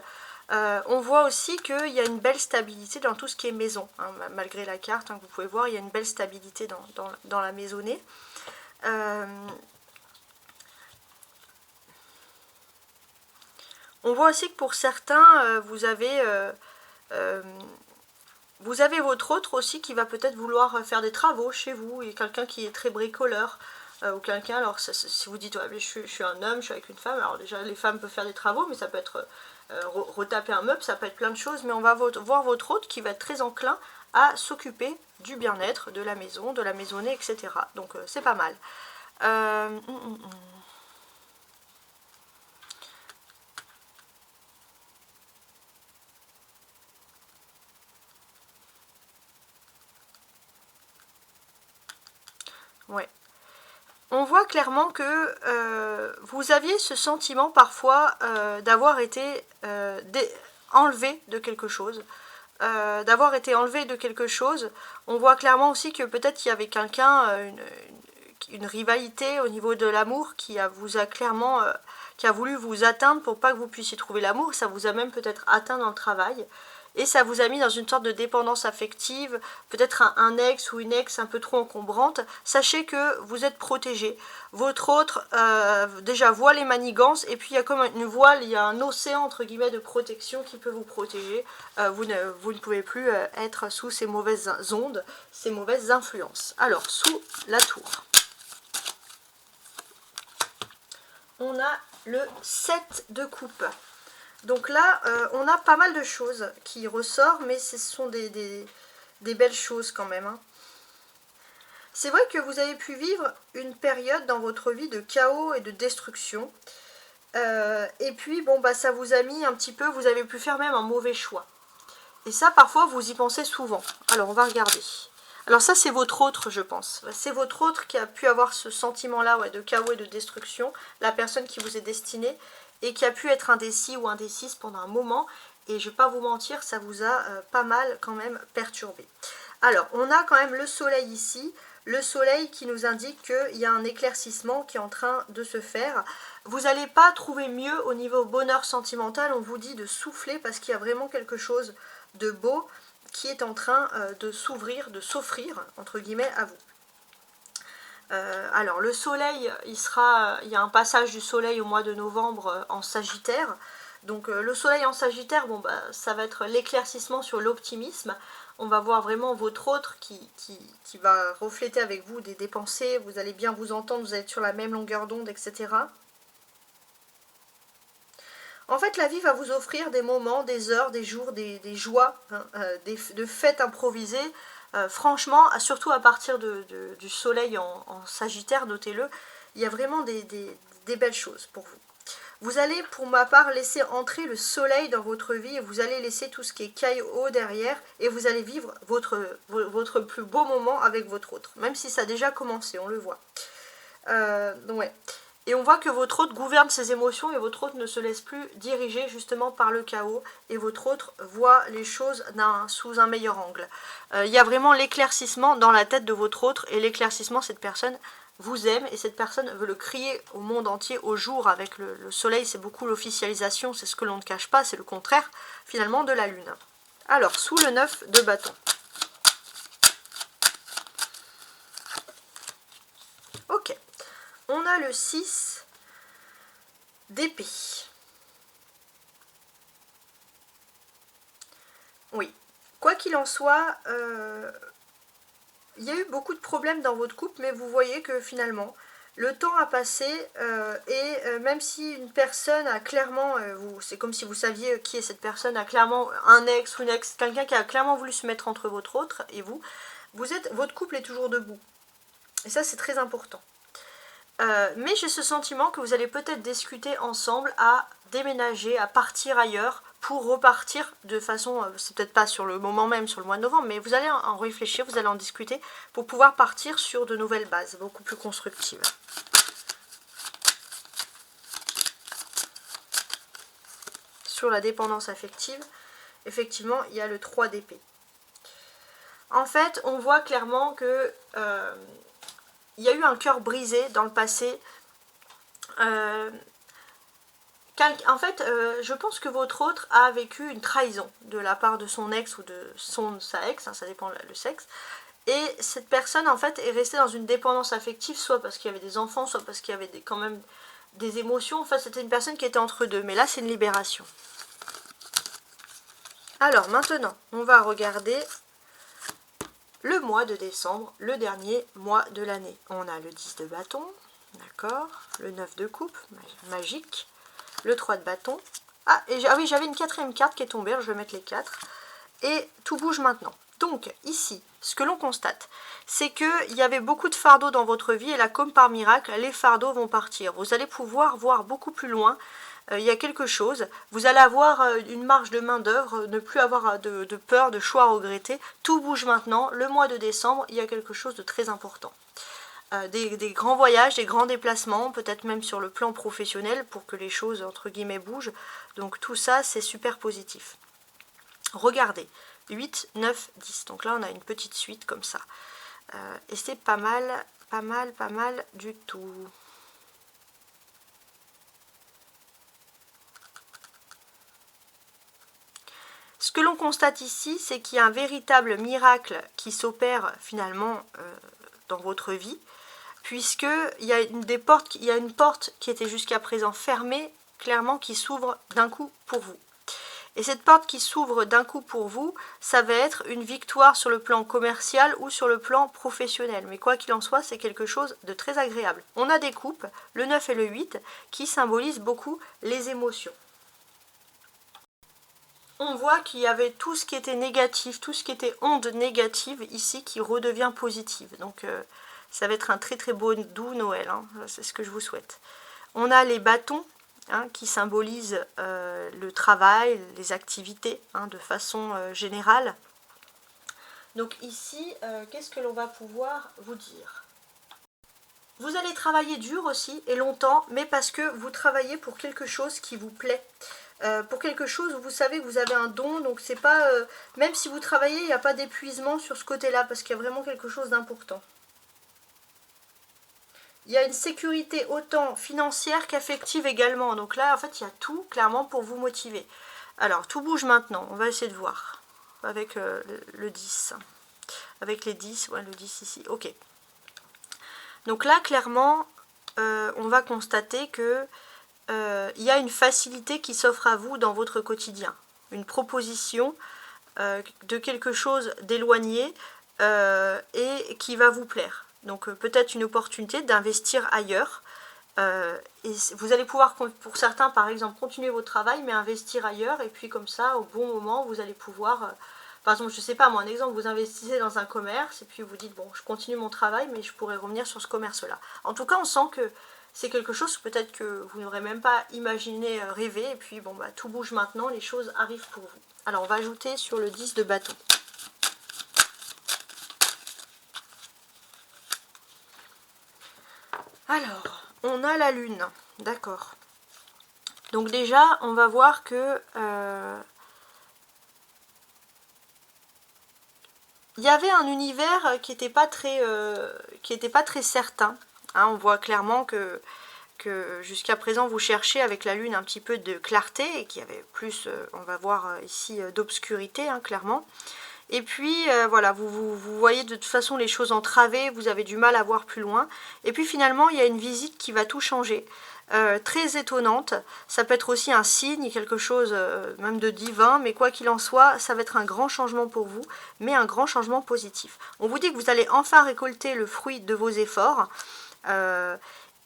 On voit aussi qu'il y a une belle stabilité dans tout ce qui est maison, hein, malgré la carte, hein, que vous pouvez voir, il y a une belle stabilité dans la maisonnée. On voit aussi que pour certains, vous avez votre autre aussi qui va peut-être vouloir faire des travaux chez vous, et quelqu'un qui est très bricoleur, ou quelqu'un, alors si vous dites ouais, je suis un homme, je suis avec une femme, alors déjà les femmes peuvent faire des travaux, mais ça peut être retaper un meuble, ça peut être plein de choses, mais on va voir votre autre qui va être très enclin à s'occuper du bien-être, de la maison, de la maisonnée, etc. Donc c'est pas mal. Ouais. On voit clairement que vous aviez ce sentiment parfois d'avoir été enlevé de quelque chose. On voit clairement aussi que peut-être il y avait quelqu'un, une rivalité au niveau de l'amour qui a voulu vous atteindre pour pas que vous puissiez trouver l'amour. Ça vous a même peut-être atteint dans le travail. et ça vous a mis dans une sorte de dépendance affective, peut-être un ex ou une ex un peu trop encombrante. Sachez que vous êtes protégé. Votre autre déjà voit les manigances, et puis il y a comme une voile, il y a un océan entre guillemets de protection qui peut vous protéger. Vous ne pouvez plus être sous ces mauvaises ondes, ces mauvaises influences. Alors, sous la tour, on a le 7 de coupe. Donc là, on a pas mal de choses qui ressortent, mais ce sont des belles choses quand même, hein. C'est vrai que vous avez pu vivre une période dans votre vie de chaos et de destruction. Et puis, bon, bah, ça vous a mis un petit peu, vous avez pu faire même un mauvais choix. Et ça, parfois, vous y pensez souvent. Alors, on va regarder. Alors ça, c'est votre autre, je pense. C'est votre autre qui a pu avoir ce sentiment-là, ouais, de chaos et de destruction. La personne qui vous est destinée et qui a pu être indécis ou indécise pendant un moment. Et je ne vais pas vous mentir, ça vous a pas mal quand même perturbé. Alors, on a quand même le soleil ici. Le soleil qui nous indique qu'il y a un éclaircissement qui est en train de se faire. Vous n'allez pas trouver mieux au niveau bonheur sentimental. On vous dit de souffler parce qu'il y a vraiment quelque chose de beau qui est en train de s'ouvrir, de s'offrir, entre guillemets, à vous. Alors, le soleil, il y a un passage du soleil au mois de novembre en Sagittaire. Donc, le soleil en Sagittaire, bon, bah, ça va être l'éclaircissement sur l'optimisme. On va voir vraiment votre autre qui va refléter avec vous des pensées. Vous allez bien vous entendre, vous allez être sur la même longueur d'onde, etc. En fait, la vie va vous offrir des moments, des heures, des jours, des joies, hein, de fêtes improvisées. Franchement, surtout à partir du soleil en Sagittaire, notez-le, il y a vraiment des belles choses pour vous. Vous allez, pour ma part, laisser entrer le soleil dans votre vie, et vous allez laisser tout ce qui est chaos derrière, et vous allez vivre votre plus beau moment avec votre autre, même si ça a déjà commencé, on le voit. Donc ouais. Et on voit que votre autre gouverne ses émotions et votre autre ne se laisse plus diriger justement par le chaos. Et votre autre voit les choses sous un meilleur angle. Il y a vraiment l'éclaircissement dans la tête de votre autre. Et l'éclaircissement, cette personne vous aime et cette personne veut le crier au monde entier au jour. Avec le soleil, c'est beaucoup l'officialisation, c'est ce que l'on ne cache pas, c'est le contraire finalement de la lune. Alors, sous le 9 de bâton. Ok. On a le 6 d'épée. Oui. Quoi qu'il en soit, il y a eu beaucoup de problèmes dans votre couple, mais vous voyez que finalement, le temps a passé et même si une personne a clairement, c'est comme si vous saviez qui est cette personne, a clairement un ex ou une ex, quelqu'un qui a clairement voulu se mettre entre votre autre et vous, votre couple est toujours debout. Et ça, c'est très important. Mais j'ai ce sentiment que vous allez peut-être discuter ensemble à déménager, à partir ailleurs pour repartir de façon, c'est peut-être pas sur le moment même, sur le mois de novembre, mais vous allez en réfléchir, vous allez en discuter pour pouvoir partir sur de nouvelles bases, beaucoup plus constructives. Sur la dépendance affective, effectivement, il y a le 3 d'épée. En fait, on voit clairement que il y a eu un cœur brisé dans le passé. En fait, je pense que votre autre a vécu une trahison de la part de son ex ou de sa ex, hein, ça dépend le sexe. Et cette personne, en fait, est restée dans une dépendance affective, soit parce qu'il y avait des enfants, soit parce qu'il y avait quand même des émotions. Enfin, c'était une personne qui était entre deux. Mais là, c'est une libération. Alors, maintenant, on va regarder le mois de décembre, le dernier mois de l'année. On a le 10 de bâton, d'accord, le 9 de coupe, magique, le 3 de bâton. Ah oui, j'avais une quatrième carte qui est tombée, alors je vais mettre les 4. Et tout bouge maintenant. Donc, ici, ce que l'on constate, c'est qu'il y avait beaucoup de fardeaux dans votre vie, et là, comme par miracle, les fardeaux vont partir. Vous allez pouvoir voir beaucoup plus loin. Il y a quelque chose, vous allez avoir une marge de main d'œuvre, ne plus avoir de peur, de choix à regretter, tout bouge maintenant, le mois de décembre, il y a quelque chose de très important. Des grands voyages, des grands déplacements, peut-être même sur le plan professionnel pour que les choses entre guillemets bougent, donc tout ça c'est super positif. Regardez, 8, 9, 10, donc là on a une petite suite comme ça, et c'est pas mal du tout. Ce que l'on constate ici, c'est qu'il y a un véritable miracle qui s'opère finalement dans votre vie, puisqu'il y a une porte qui était jusqu'à présent fermée, clairement qui s'ouvre d'un coup pour vous. Et cette porte qui s'ouvre d'un coup pour vous, ça va être une victoire sur le plan commercial ou sur le plan professionnel. Mais quoi qu'il en soit, c'est quelque chose de très agréable. On a des coupes, le 9 et le 8, qui symbolisent beaucoup les émotions. On voit qu'il y avait tout ce qui était négatif, tout ce qui était onde négative ici qui redevient positive. Donc ça va être un très très beau doux Noël, hein. C'est ce que je vous souhaite. On a les bâtons, hein, qui symbolisent le travail, les activités, hein, de façon générale. Donc ici, qu'est-ce que l'on va pouvoir vous dire? Vous allez travailler dur aussi et longtemps, mais parce que vous travaillez pour quelque chose qui vous plaît. Pour quelque chose où vous savez que vous avez un don, donc c'est pas... même si vous travaillez, il n'y a pas d'épuisement sur ce côté-là, parce qu'il y a vraiment quelque chose d'important. Il y a une sécurité autant financière qu'affective également. Donc là, en fait, il y a tout, clairement, pour vous motiver. Alors, tout bouge maintenant. On va essayer de voir. Avec le 10. Avec les 10, ouais, le 10 ici. Ok. Donc là, clairement, on va constater que il y a une facilité qui s'offre à vous dans votre quotidien. Une proposition de quelque chose d'éloigné et qui va vous plaire. Donc peut-être une opportunité d'investir ailleurs. Et vous allez pouvoir, pour certains par exemple, continuer votre travail, mais investir ailleurs. Et puis comme ça, au bon moment, vous allez pouvoir... par exemple, je ne sais pas, moi un exemple, vous investissez dans un commerce et puis vous dites, bon, je continue mon travail, mais je pourrais revenir sur ce commerce-là. En tout cas, on sent que c'est quelque chose peut-être que vous n'aurez même pas imaginé, rêver. Et puis, bon, bah, tout bouge maintenant, les choses arrivent pour vous. Alors, on va ajouter sur le 10 de bâton. Alors, on a la lune, d'accord. Donc déjà, on va voir que il y avait un univers qui n'était pas très certain. Hein, on voit clairement que jusqu'à présent vous cherchez avec la lune un petit peu de clarté et qu'il y avait plus, on va voir ici, d'obscurité, hein, clairement. Et puis voilà, vous voyez de toute façon les choses entravées, vous avez du mal à voir plus loin. Et puis finalement, il y a une visite qui va tout changer. Très étonnante, ça peut être aussi un signe, quelque chose même de divin, mais quoi qu'il en soit, ça va être un grand changement pour vous, mais un grand changement positif. On vous dit que vous allez enfin récolter le fruit de vos efforts,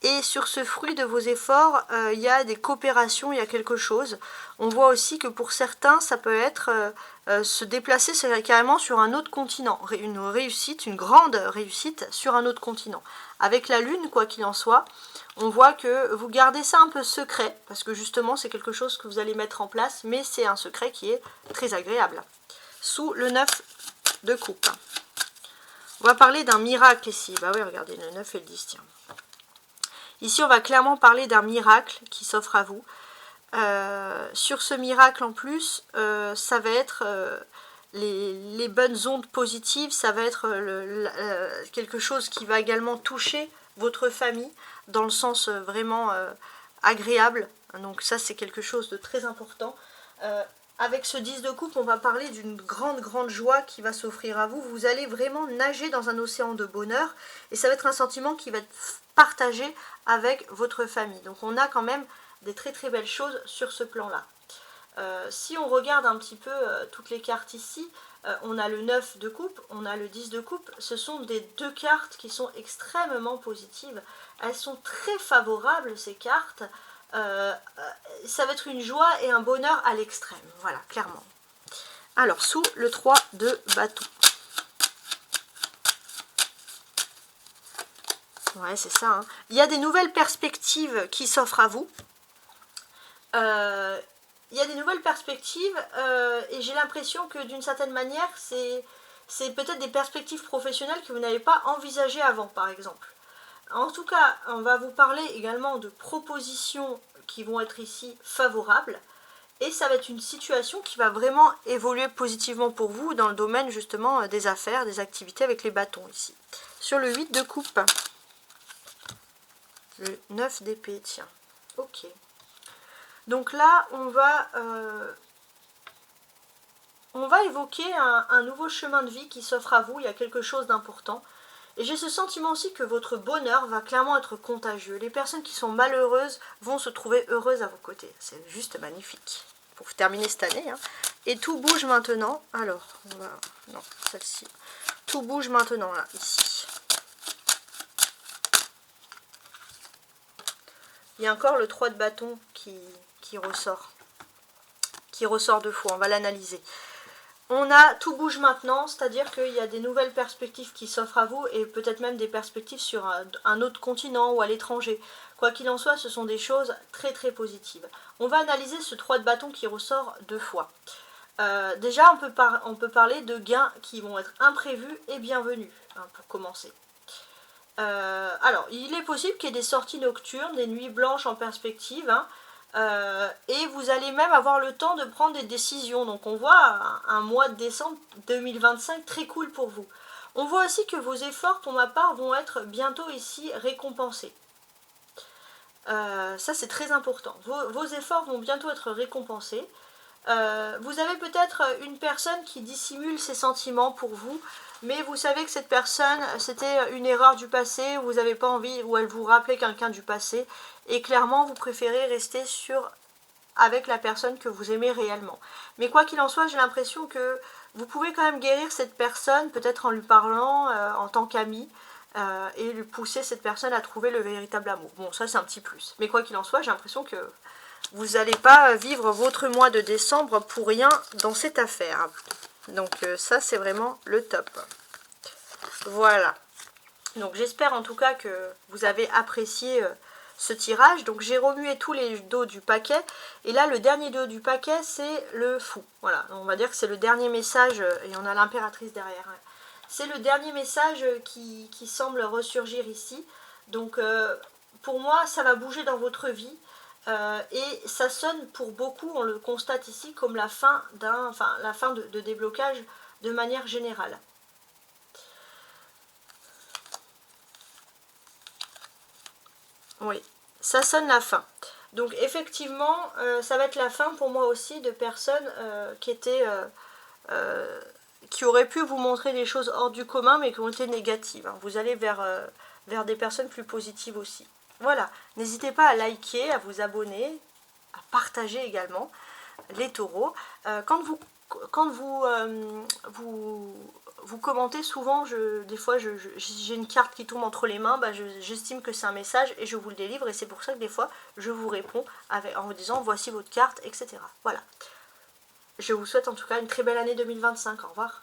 et sur ce fruit de vos efforts, il y a des coopérations, il y a quelque chose. On voit aussi que pour certains, ça peut être se déplacer carrément sur un autre continent. Une réussite, une grande réussite sur un autre continent. Avec la lune, quoi qu'il en soit, on voit que vous gardez ça un peu secret, parce que justement, c'est quelque chose que vous allez mettre en place, mais c'est un secret qui est très agréable. Sous le 9 de coupe. On va parler d'un miracle ici. Bah oui, regardez, le 9 et le 10, tiens. Ici, on va clairement parler d'un miracle qui s'offre à vous. Sur ce miracle, en plus, ça va être les bonnes ondes positives, ça va être quelque chose qui va également toucher votre famille, dans le sens vraiment agréable. Donc ça, c'est quelque chose de très important. Avec ce 10 de coupe, on va parler d'une grande joie qui va s'offrir à vous. Vous allez vraiment nager dans un océan de bonheur. Et ça va être un sentiment qui va être partagé avec votre famille. Donc on a quand même des très belles choses sur ce plan-là. Si on regarde un petit peu toutes les cartes ici, on a le 9 de coupe, on a le 10 de coupe. Ce sont des deux cartes qui sont extrêmement positives. Elles sont très favorables, ces cartes. Ça va être une joie et un bonheur à l'extrême, voilà, clairement. Alors, sous le 3 de bâton. Ouais, c'est ça. Hein. Il y a des nouvelles perspectives qui s'offrent à vous. Il y a des nouvelles perspectives et j'ai l'impression que d'une certaine manière, c'est peut-être des perspectives professionnelles que vous n'avez pas envisagées avant, par exemple. En tout cas, on va vous parler également de propositions qui vont être ici favorables. Et ça va être une situation qui va vraiment évoluer positivement pour vous dans le domaine justement des affaires, des activités avec les bâtons ici. Sur le 8 de coupe. Le 9 d'épée, tiens. Ok. Donc là, on va on va évoquer un nouveau chemin de vie qui s'offre à vous, il y a quelque chose d'important. Et j'ai ce sentiment aussi que votre bonheur va clairement être contagieux. Les personnes qui sont malheureuses vont se trouver heureuses à vos côtés. C'est juste magnifique. Pour terminer cette année. Hein. Et tout bouge maintenant. Alors, on va... Non, celle-ci. Tout bouge maintenant, là, ici. Il y a encore le 3 de bâton qui ressort. Qui ressort 2 fois. On va l'analyser. On a tout bouge maintenant, c'est-à-dire qu'il y a des nouvelles perspectives qui s'offrent à vous et peut-être même des perspectives sur un autre continent ou à l'étranger. Quoi qu'il en soit, ce sont des choses très très positives. On va analyser ce 3 de bâton qui ressort 2 fois. Déjà, on peut parler de gains qui vont être imprévus et bienvenus, hein, pour commencer. Alors, il est possible qu'il y ait des sorties nocturnes, des nuits blanches en perspective, hein, et vous allez même avoir le temps de prendre des décisions. Donc on voit un mois de décembre 2025 très cool pour vous. On voit aussi que vos efforts, pour ma part, vont être bientôt ici récompensés. Ça c'est très important. Vos efforts vont bientôt être récompensés. Vous avez peut-être une personne qui dissimule ses sentiments pour vous, mais vous savez que cette personne, c'était une erreur du passé, vous n'avez pas envie, ou elle vous rappelait quelqu'un du passé, et clairement vous préférez rester avec la personne que vous aimez réellement. Mais quoi qu'il en soit, j'ai l'impression que vous pouvez quand même guérir cette personne, peut-être en lui parlant en tant qu'ami, et lui pousser cette personne à trouver le véritable amour. Bon, ça c'est un petit plus. Mais quoi qu'il en soit, j'ai l'impression que vous n'allez pas vivre votre mois de décembre pour rien dans cette affaire. Donc ça, c'est vraiment le top. Voilà. Donc j'espère en tout cas que vous avez apprécié ce tirage. Donc j'ai remué tous les dos du paquet. Et là, le dernier dos du paquet, c'est le fou. Voilà, on va dire que c'est le dernier message. Et on a l'impératrice derrière. C'est le dernier message qui semble ressurgir ici. Donc pour moi, ça va bouger dans votre vie. Et ça sonne pour beaucoup, on le constate ici, comme la fin de déblocage de manière générale. Oui, ça sonne la fin. Donc effectivement, ça va être la fin pour moi aussi de personnes qui auraient pu vous montrer des choses hors du commun, mais qui ont été négatives. Hein. Vous allez vers des personnes plus positives aussi. Voilà, n'hésitez pas à liker, à vous abonner, à partager également les taureaux. Quand vous commentez, souvent, des fois j'ai une carte qui tombe entre les mains, j'estime que c'est un message et je vous le délivre. Et c'est pour ça que des fois, je vous réponds en vous disant voici votre carte, etc. Voilà. Je vous souhaite en tout cas une très belle année 2025. Au revoir.